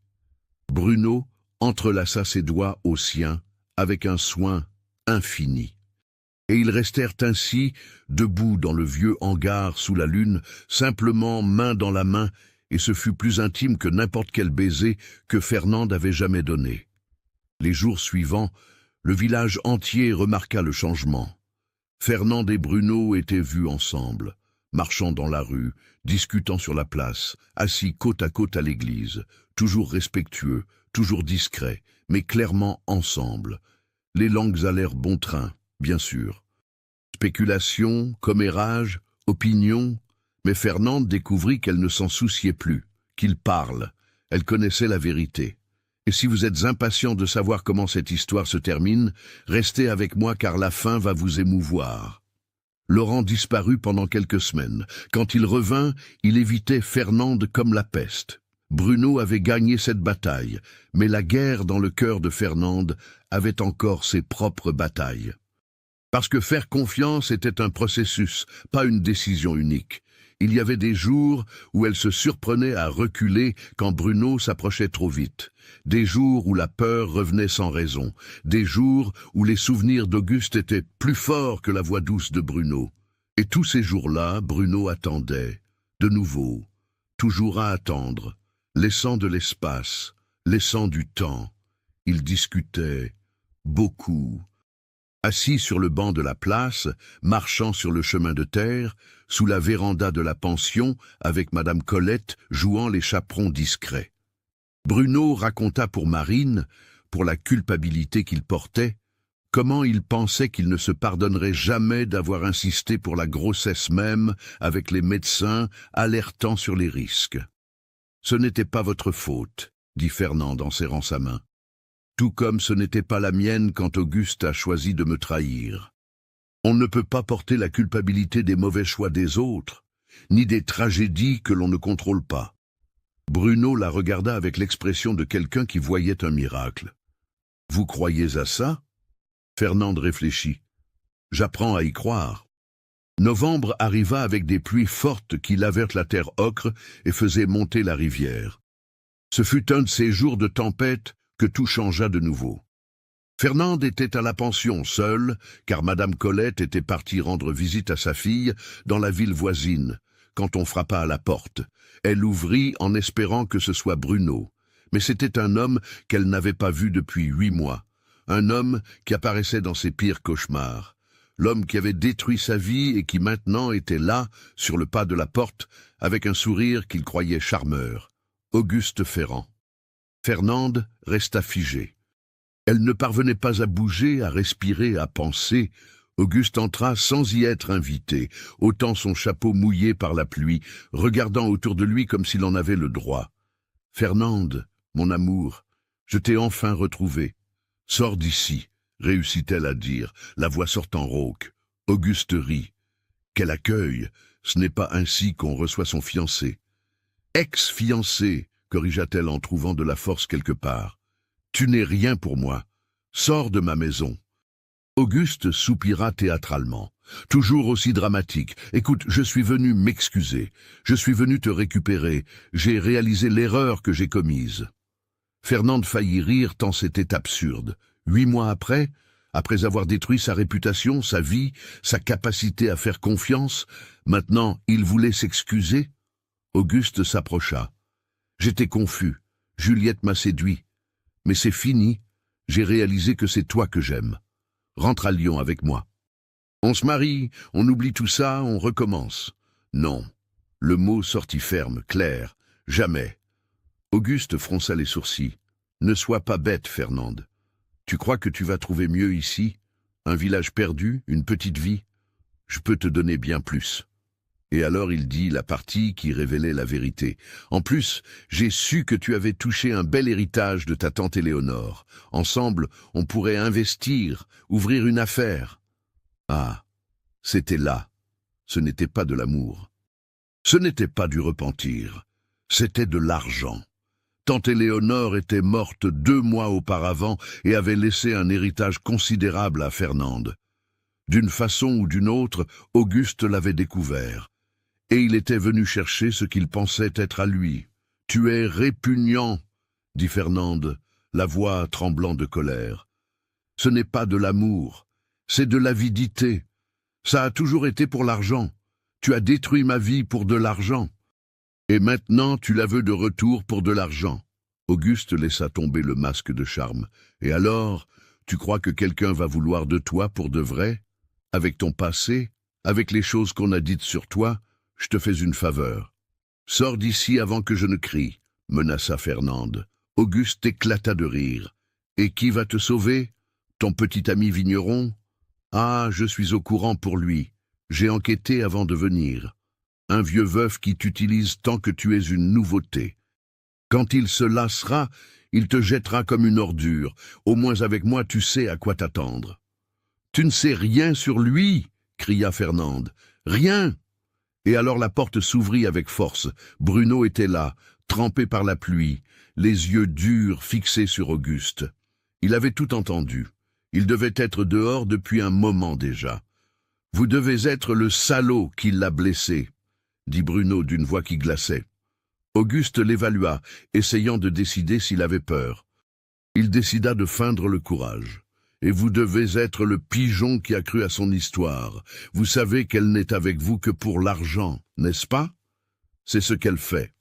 Bruno entrelaça ses doigts aux siens avec un soin infini. Et ils restèrent ainsi, debout dans le vieux hangar sous la lune, simplement main dans la main, et ce fut plus intime que n'importe quel baiser que Fernande avait jamais donné. Les jours suivants, le village entier remarqua le changement. Fernande et Bruno étaient vus ensemble, marchant dans la rue, discutant sur la place, assis côte à côte à l'église, toujours respectueux, toujours discrets, mais clairement ensemble. Les langues allèrent bon train, bien sûr. Spéculation, commérage, opinion, mais Fernande découvrit qu'elle ne s'en souciait plus, qu'il parle. Elle connaissait la vérité. Et si vous êtes impatient de savoir comment cette histoire se termine, restez avec moi car la fin va vous émouvoir. Laurent disparut pendant quelques semaines. Quand il revint, il évitait Fernande comme la peste. Bruno avait gagné cette bataille, mais la guerre dans le cœur de Fernande avait encore ses propres batailles. Parce que faire confiance était un processus, pas une décision unique. Il y avait des jours où elle se surprenait à reculer quand Bruno s'approchait trop vite. Des jours où la peur revenait sans raison. Des jours où les souvenirs d'Auguste étaient plus forts que la voix douce de Bruno. Et tous ces jours-là, Bruno attendait, de nouveau, toujours à attendre, laissant de l'espace, laissant du temps. Il discutait, beaucoup. Assis sur le banc de la place, marchant sur le chemin de terre, sous la véranda de la pension, avec Madame Colette jouant les chaperons discrets. Bruno raconta pour Marine, pour la culpabilité qu'il portait, comment il pensait qu'il ne se pardonnerait jamais d'avoir insisté pour la grossesse même avec les médecins alertant sur les risques. « Ce n'était pas votre faute, » dit Fernande en serrant sa main. Tout comme ce n'était pas la mienne quand Auguste a choisi de me trahir. On ne peut pas porter la culpabilité des mauvais choix des autres, ni des tragédies que l'on ne contrôle pas. Bruno la regarda avec l'expression de quelqu'un qui voyait un miracle. « Vous croyez à ça ?» Fernande réfléchit. « J'apprends à y croire. » Novembre arriva avec des pluies fortes qui lavèrent la terre ocre et faisaient monter la rivière. Ce fut un de ces jours de tempête que tout changea de nouveau. Fernande était à la pension seule, car Madame Colette était partie rendre visite à sa fille dans la ville voisine, quand on frappa à la porte. Elle ouvrit en espérant que ce soit Bruno, mais c'était un homme qu'elle n'avait pas vu depuis 8 mois, un homme qui apparaissait dans ses pires cauchemars, l'homme qui avait détruit sa vie et qui maintenant était là, sur le pas de la porte, avec un sourire qu'il croyait charmeur, Auguste Ferrand. Fernande resta figée. Elle ne parvenait pas à bouger, à respirer, à penser. Auguste entra sans y être invité, ôtant son chapeau mouillé par la pluie, regardant autour de lui comme s'il en avait le droit. « Fernande, mon amour, je t'ai enfin retrouvé. Sors d'ici, réussit-elle à dire, la voix sortant rauque. Auguste rit. Quel accueil! Ce n'est pas ainsi qu'on reçoit son fiancé. Ex-fiancé, corrigea-t-elle en trouvant de la force quelque part. Tu n'es rien pour moi. Sors de ma maison. Auguste soupira théâtralement, toujours aussi dramatique. Écoute, je suis venu m'excuser. Je suis venu te récupérer. J'ai réalisé l'erreur que j'ai commise. Fernande faillit rire tant c'était absurde. 8 mois après avoir détruit sa réputation, sa vie, sa capacité à faire confiance, maintenant il voulait s'excuser. Auguste s'approcha. J'étais confus. Juliette m'a séduit. Mais c'est fini. J'ai réalisé que c'est toi que j'aime. Rentre à Lyon avec moi. On se marie, on oublie tout ça, on recommence. Non. Le mot sortit ferme, clair. Jamais. Auguste fronça les sourcils. Ne sois pas bête, Fernande. Tu crois que tu vas trouver mieux ici? Un village perdu, une petite vie? Je peux te donner bien plus. Et alors il dit la partie qui révélait la vérité. En plus, j'ai su que tu avais touché un bel héritage de ta tante Éléonore. Ensemble, on pourrait investir, ouvrir une affaire. Ah, c'était là. Ce n'était pas de l'amour. Ce n'était pas du repentir. C'était de l'argent. Tante Éléonore était morte 2 mois auparavant et avait laissé un héritage considérable à Fernande. D'une façon ou d'une autre, Auguste l'avait découvert. Et il était venu chercher ce qu'il pensait être à lui. « Tu es répugnant », dit Fernande, la voix tremblant de colère. « Ce n'est pas de l'amour, c'est de l'avidité. Ça a toujours été pour l'argent. Tu as détruit ma vie pour de l'argent. Et maintenant tu la veux de retour pour de l'argent. » Auguste laissa tomber le masque de charme. « Et alors, tu crois que quelqu'un va vouloir de toi pour de vrai? Avec ton passé, avec les choses qu'on a dites sur toi, je te fais une faveur. Sors d'ici avant que je ne crie, » menaça Fernande. Auguste éclata de rire. « Et qui va te sauver? Ton petit ami vigneron? Ah, je suis au courant pour lui. J'ai enquêté avant de venir. Un vieux veuf qui t'utilise tant que tu es une nouveauté. Quand il se lassera, il te jettera comme une ordure. Au moins avec moi, tu sais à quoi t'attendre. »« Tu ne sais rien sur lui !» cria Fernande. « Rien !» Et alors la porte s'ouvrit avec force. Bruno était là, trempé par la pluie, les yeux durs fixés sur Auguste. Il avait tout entendu. Il devait être dehors depuis un moment déjà. « Vous devez être le salaud qui l'a blessé », dit Bruno d'une voix qui glaçait. Auguste l'évalua, essayant de décider s'il avait peur. Il décida de feindre le courage. « Et vous devez être le pigeon qui a cru à son histoire. Vous savez qu'elle n'est avec vous que pour l'argent, n'est-ce pas? C'est ce qu'elle fait. »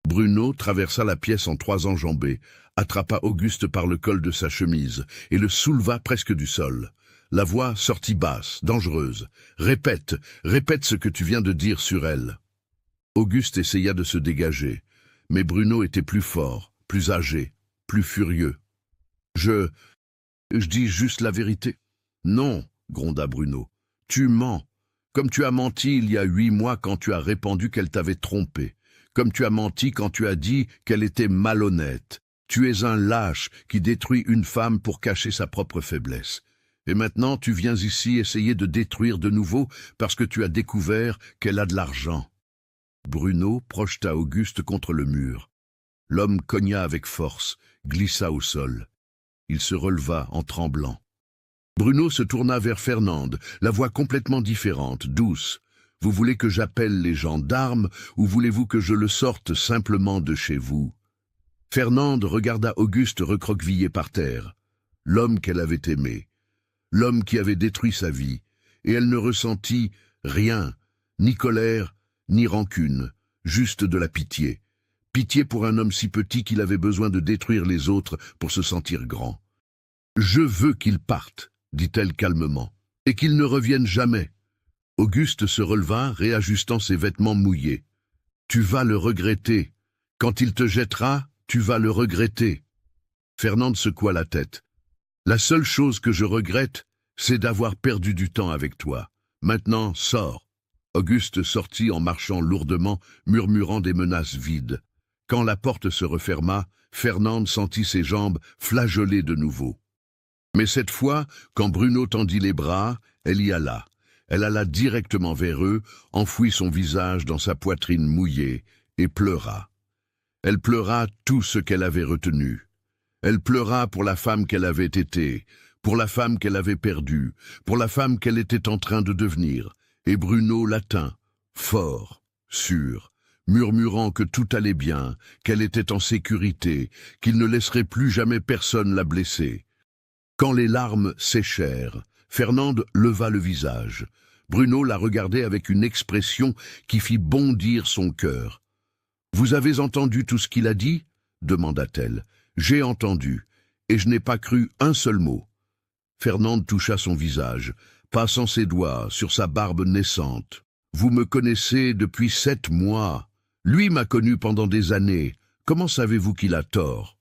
Bruno traversa la pièce en 3 enjambées, attrapa Auguste par le col de sa chemise et le souleva presque du sol. La voix sortit basse, dangereuse. « Répète, répète ce que tu viens de dire sur elle. » Auguste essaya de se dégager, mais Bruno était plus fort, plus âgé, plus furieux. « Je dis juste la vérité. »« Non, » gronda Bruno, « tu mens. Comme tu as menti il y a 8 mois quand tu as répandu qu'elle t'avait trompé. Comme tu as menti quand tu as dit qu'elle était malhonnête. Tu es un lâche qui détruit une femme pour cacher sa propre faiblesse. Et maintenant tu viens ici essayer de détruire de nouveau parce que tu as découvert qu'elle a de l'argent. » Bruno projeta Auguste contre le mur. L'homme cogna avec force, glissa au sol. Il se releva en tremblant. Bruno se tourna vers Fernande, la voix complètement différente, douce. « Vous voulez que j'appelle les gendarmes ou voulez-vous que je le sorte simplement de chez vous ?» Fernande regarda Auguste recroquevillé par terre. L'homme qu'elle avait aimé. L'homme qui avait détruit sa vie. Et elle ne ressentit rien, ni colère, ni rancune, juste de la pitié. Pitié pour un homme si petit qu'il avait besoin de détruire les autres pour se sentir grand. « Je veux qu'il parte, » dit-elle calmement, « et qu'il ne revienne jamais. » Auguste se releva, réajustant ses vêtements mouillés. « Tu vas le regretter. Quand il te jettera, tu vas le regretter. » Fernande secoua la tête. La seule chose que je regrette, c'est d'avoir perdu du temps avec toi. Maintenant, sors. Auguste sortit en marchant lourdement, murmurant des menaces vides. Quand la porte se referma, Fernande sentit ses jambes flageoler de nouveau. Mais cette fois, quand Bruno tendit les bras, elle y alla. Elle alla directement vers eux, enfouit son visage dans sa poitrine mouillée, et pleura. Elle pleura tout ce qu'elle avait retenu. Elle pleura pour la femme qu'elle avait été, pour la femme qu'elle avait perdue, pour la femme qu'elle était en train de devenir. Et Bruno la tint, fort, sûr, murmurant que tout allait bien, qu'elle était en sécurité, qu'il ne laisserait plus jamais personne la blesser. Quand les larmes séchèrent, Fernande leva le visage. Bruno la regardait avec une expression qui fit bondir son cœur. « Vous avez entendu tout ce qu'il a dit ?» demanda-t-elle. « J'ai entendu, et je n'ai pas cru un seul mot. » Fernande toucha son visage, passant ses doigts sur sa barbe naissante. « Vous me connaissez depuis 7 mois. Lui m'a connu pendant des années. Comment savez-vous qu'il a tort ?»«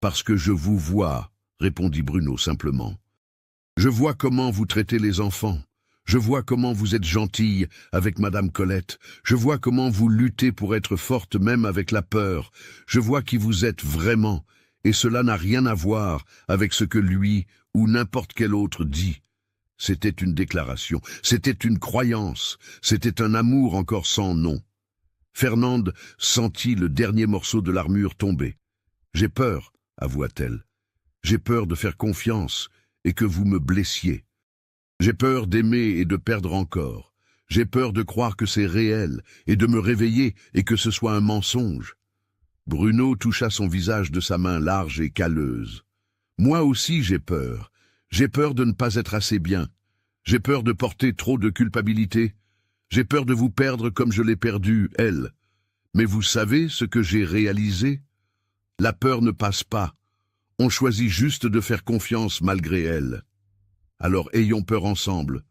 Parce que je vous vois, » répondit Bruno simplement. « Je vois comment vous traitez les enfants. Je vois comment vous êtes gentille avec Madame Colette. Je vois comment vous luttez pour être forte même avec la peur. Je vois qui vous êtes vraiment, et cela n'a rien à voir avec ce que lui ou n'importe quel autre dit. » C'était une déclaration, c'était une croyance, c'était un amour encore sans nom. Fernande sentit le dernier morceau de l'armure tomber. « J'ai peur, » avoua-t-elle. « J'ai peur de faire confiance et que vous me blessiez. J'ai peur d'aimer et de perdre encore. J'ai peur de croire que c'est réel et de me réveiller et que ce soit un mensonge. » Bruno toucha son visage de sa main large et calleuse. « Moi aussi j'ai peur. J'ai peur de ne pas être assez bien. J'ai peur de porter trop de culpabilité. J'ai peur de vous perdre comme je l'ai perdue, elle. Mais vous savez ce que j'ai réalisé? La peur ne passe pas. On choisit juste de faire confiance malgré elle. » « Alors ayons peur ensemble, »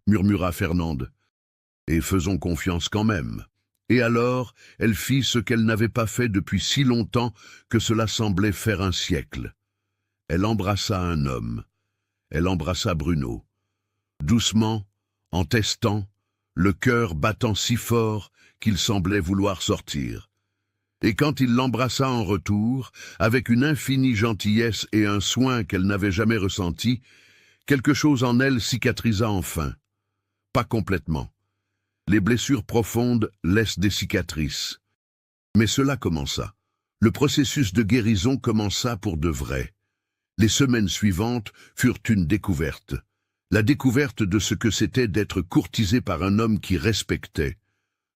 murmura Fernande, « et faisons confiance quand même. » Et alors, elle fit ce qu'elle n'avait pas fait depuis si longtemps que cela semblait faire un siècle. Elle embrassa un homme. Elle embrassa Bruno. Doucement, en testant, le cœur battant si fort qu'il semblait vouloir sortir. Et quand il l'embrassa en retour, avec une infinie gentillesse et un soin qu'elle n'avait jamais ressenti, quelque chose en elle cicatrisa enfin. Pas complètement. Les blessures profondes laissent des cicatrices. Mais cela commença. Le processus de guérison commença pour de vrai. Les semaines suivantes furent une découverte. La découverte de ce que c'était d'être courtisé par un homme qui respectait.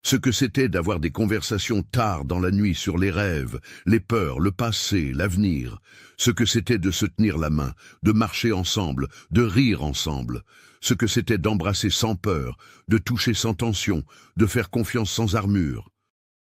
Ce que c'était d'avoir des conversations tard dans la nuit sur les rêves, les peurs, le passé, l'avenir. Ce que c'était de se tenir la main, de marcher ensemble, de rire ensemble. Ce que c'était d'embrasser sans peur, de toucher sans tension, de faire confiance sans armure.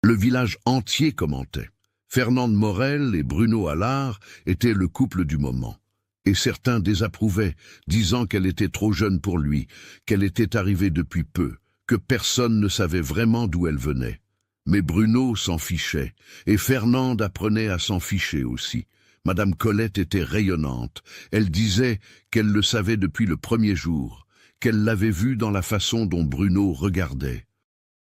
Le village entier commentait. Fernande Morel et Bruno Allard étaient le couple du moment. Et certains désapprouvaient, disant qu'elle était trop jeune pour lui, qu'elle était arrivée depuis peu, que personne ne savait vraiment d'où elle venait. Mais Bruno s'en fichait, et Fernande apprenait à s'en ficher aussi. Madame Colette était rayonnante. Elle disait qu'elle le savait depuis le premier jour, qu'elle l'avait vu dans la façon dont Bruno regardait,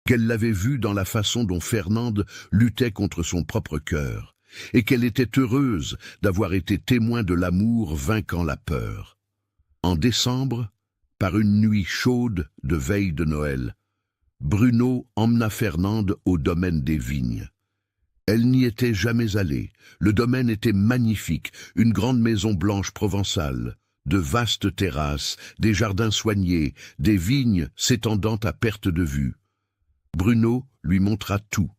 qu'elle l'avait vu dans la façon dont Fernande luttait contre son propre cœur, et qu'elle était heureuse d'avoir été témoin de l'amour vainquant la peur. En décembre, par une nuit chaude de veille de Noël, Bruno emmena Fernande au domaine des vignes. Elle n'y était jamais allée. Le domaine était magnifique, une grande maison blanche provençale, de vastes terrasses, des jardins soignés, des vignes s'étendant à perte de vue. Bruno lui montra tout.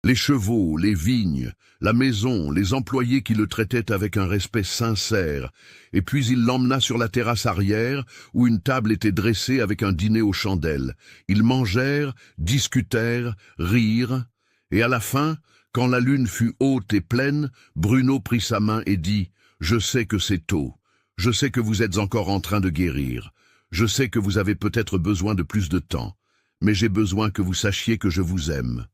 Les chevaux, les vignes, la maison, les employés qui le traitaient avec un respect sincère, et puis il l'emmena sur la terrasse arrière, où une table était dressée avec un dîner aux chandelles. Ils mangèrent, discutèrent, rirent, et à la fin, quand la lune fut haute et pleine, Bruno prit sa main et dit « Je sais que c'est tôt, je sais que vous êtes encore en train de guérir, je sais que vous avez peut-être besoin de plus de temps, mais j'ai besoin que vous sachiez que je vous aime.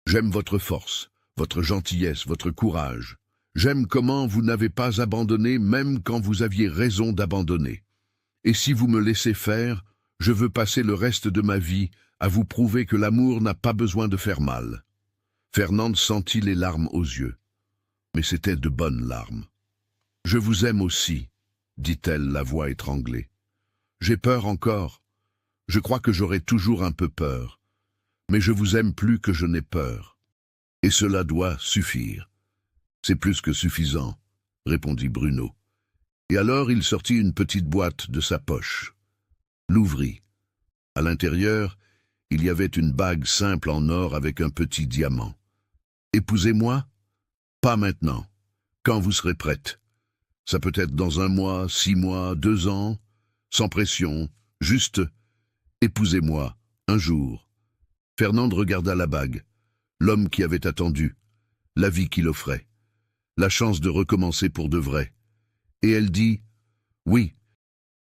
J'aime votre force, votre gentillesse, votre courage. J'aime comment vous n'avez pas abandonné même quand vous aviez raison d'abandonner. Et si vous me laissez faire, je veux passer le reste de ma vie à vous prouver que l'amour n'a pas besoin de faire mal. » Fernande sentit les larmes aux yeux. Mais c'étaient de bonnes larmes. « Je vous aime aussi, » dit-elle, la voix étranglée. « J'ai peur encore. Je crois que j'aurai toujours un peu peur. Mais je vous aime plus que je n'ai peur. Et cela doit suffire. »« C'est plus que suffisant, » répondit Bruno. Et alors il sortit une petite boîte de sa poche. L'ouvrit. À l'intérieur, il y avait une bague simple en or avec un petit diamant. « Épousez-moi ? Pas maintenant. Quand vous serez prête. Ça peut être dans 1 mois, 6 mois, 2 ans, sans pression, juste épousez-moi, un jour. » Fernande regarda la bague, l'homme qui avait attendu, la vie qu'il offrait, la chance de recommencer pour de vrai. Et elle dit « Oui,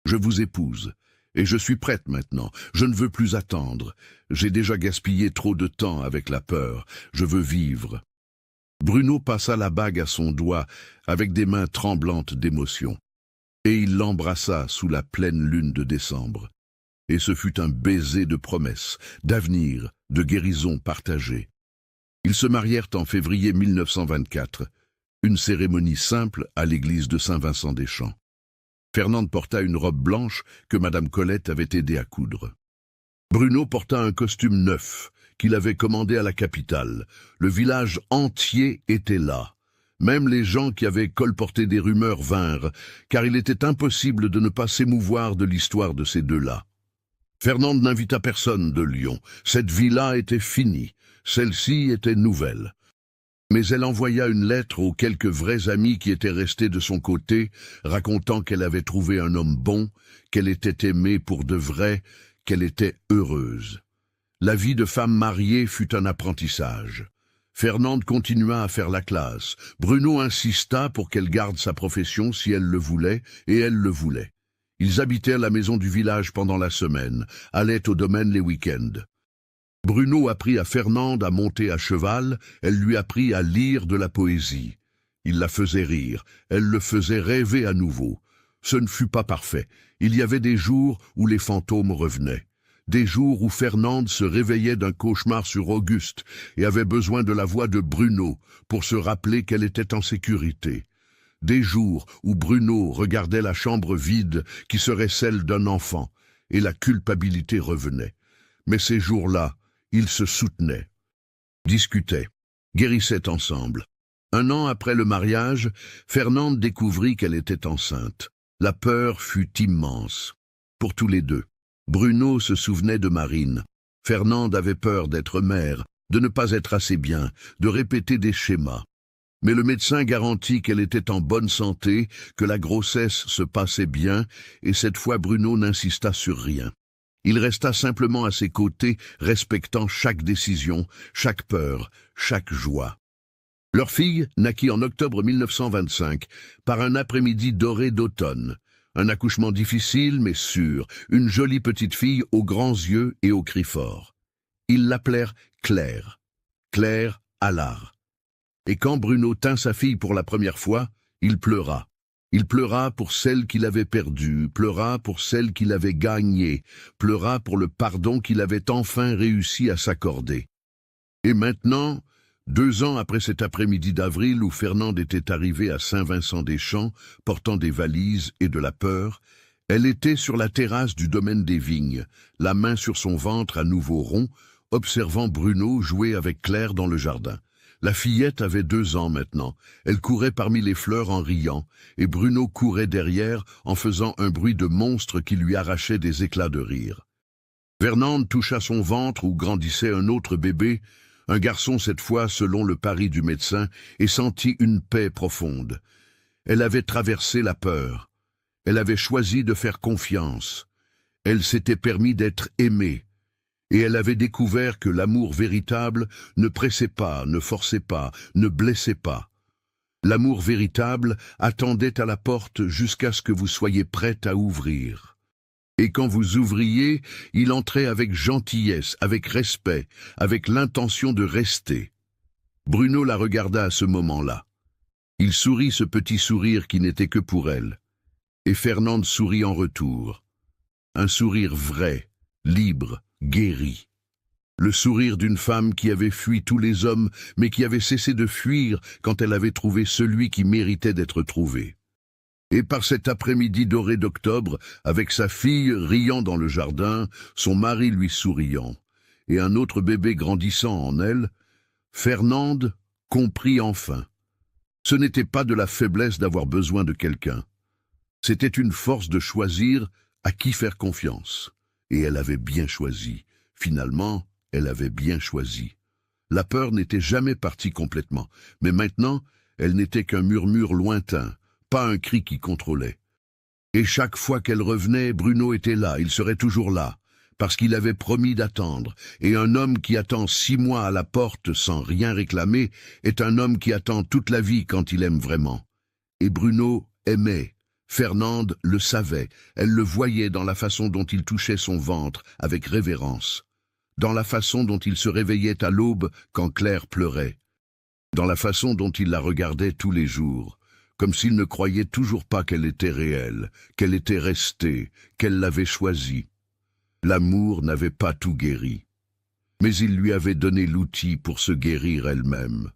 je vous épouse, et je suis prête maintenant, je ne veux plus attendre. J'ai déjà gaspillé trop de temps avec la peur, je veux vivre. » Bruno passa la bague à son doigt avec des mains tremblantes d'émotion. Et il l'embrassa sous la pleine lune de décembre. Et ce fut un baiser de promesses, d'avenir, de guérison partagée. Ils se marièrent en février 1924, une cérémonie simple à l'église de Saint-Vincent-des-Champs. Fernande porta une robe blanche que Madame Colette avait aidé à coudre. Bruno porta un costume neuf qu'il avait commandé à la capitale. Le village entier était là. Même les gens qui avaient colporté des rumeurs vinrent, car il était impossible de ne pas s'émouvoir de l'histoire de ces deux-là. Fernande n'invita personne de Lyon. Cette vie-là était finie. Celle-ci était nouvelle. Mais elle envoya une lettre aux quelques vrais amis qui étaient restés de son côté, racontant qu'elle avait trouvé un homme bon, qu'elle était aimée pour de vrai, qu'elle était heureuse. La vie de femme mariée fut un apprentissage. Fernande continua à faire la classe. Bruno insista pour qu'elle garde sa profession si elle le voulait, et elle le voulait. Ils habitaient à la maison du village pendant la semaine, allaient au domaine les week-ends. Bruno apprit à Fernande à monter à cheval, elle lui apprit à lire de la poésie. Il la faisait rire, elle le faisait rêver à nouveau. Ce ne fut pas parfait. Il y avait des jours où les fantômes revenaient. Des jours où Fernande se réveillait d'un cauchemar sur Auguste et avait besoin de la voix de Bruno pour se rappeler qu'elle était en sécurité. Des jours où Bruno regardait la chambre vide qui serait celle d'un enfant et la culpabilité revenait. Mais ces jours-là, ils se soutenaient, discutaient, guérissaient ensemble. 1 an après le mariage, Fernande découvrit qu'elle était enceinte. La peur fut immense, pour tous les deux. Bruno se souvenait de Marine. Fernande avait peur d'être mère, de ne pas être assez bien, de répéter des schémas. Mais le médecin garantit qu'elle était en bonne santé, que la grossesse se passait bien, et cette fois Bruno n'insista sur rien. Il resta simplement à ses côtés, respectant chaque décision, chaque peur, chaque joie. Leur fille naquit en octobre 1925, par un après-midi doré d'automne. Un accouchement difficile mais sûr, une jolie petite fille aux grands yeux et aux cris forts. Ils l'appelèrent Claire, Claire Allard. Et quand Bruno tint sa fille pour la première fois, il pleura. Il pleura pour celle qu'il avait perdue, pleura pour celle qu'il avait gagnée, pleura pour le pardon qu'il avait enfin réussi à s'accorder. Et maintenant, 2 ans après cet après-midi d'avril où Fernande était arrivée à Saint-Vincent-des-Champs, portant des valises et de la peur, elle était sur la terrasse du domaine des Vignes, la main sur son ventre à nouveau rond, observant Bruno jouer avec Claire dans le jardin. La fillette avait 2 ans maintenant. Elle courait parmi les fleurs en riant, et Bruno courait derrière en faisant un bruit de monstre qui lui arrachait des éclats de rire. Fernande toucha son ventre où grandissait un autre bébé, un garçon cette fois selon le pari du médecin, et sentit une paix profonde. Elle avait traversé la peur. Elle avait choisi de faire confiance. Elle s'était permis d'être aimée. Et elle avait découvert que l'amour véritable ne pressait pas, ne forçait pas, ne blessait pas. L'amour véritable attendait à la porte jusqu'à ce que vous soyez prête à ouvrir. Et quand vous ouvriez, il entrait avec gentillesse, avec respect, avec l'intention de rester. Bruno la regarda à ce moment-là. Il sourit ce petit sourire qui n'était que pour elle. Et Fernande sourit en retour. Un sourire vrai, libre, guéri. Le sourire d'une femme qui avait fui tous les hommes, mais qui avait cessé de fuir quand elle avait trouvé celui qui méritait d'être trouvé. Et par cet après-midi doré d'octobre, avec sa fille riant dans le jardin, son mari lui souriant, et un autre bébé grandissant en elle, Fernande comprit enfin. Ce n'était pas de la faiblesse d'avoir besoin de quelqu'un. C'était une force de choisir à qui faire confiance. Et elle avait bien choisi. Finalement, elle avait bien choisi. La peur n'était jamais partie complètement, mais maintenant, elle n'était qu'un murmure lointain, pas un cri qui contrôlait. Et chaque fois qu'elle revenait, Bruno était là, il serait toujours là, parce qu'il avait promis d'attendre, et un homme qui attend 6 mois à la porte sans rien réclamer est un homme qui attend toute la vie quand il aime vraiment. Et Bruno aimait. Fernande le savait, elle le voyait dans la façon dont il touchait son ventre avec révérence, dans la façon dont il se réveillait à l'aube quand Claire pleurait, dans la façon dont il la regardait tous les jours, comme s'il ne croyait toujours pas qu'elle était réelle, qu'elle était restée, qu'elle l'avait choisie. L'amour n'avait pas tout guéri, mais il lui avait donné l'outil pour se guérir elle-même,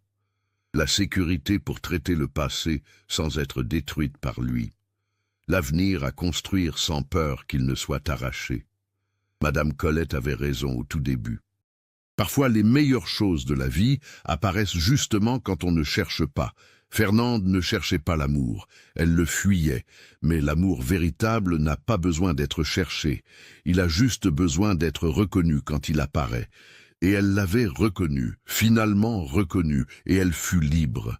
la sécurité pour traiter le passé sans être détruite par lui, l'avenir à construire sans peur qu'il ne soit arraché. Madame Colette avait raison au tout début. Parfois, les meilleures choses de la vie apparaissent justement quand on ne cherche pas. Fernande ne cherchait pas l'amour, elle le fuyait, mais l'amour véritable n'a pas besoin d'être cherché, il a juste besoin d'être reconnu quand il apparaît. Et elle l'avait reconnu, finalement reconnu, et elle fut libre.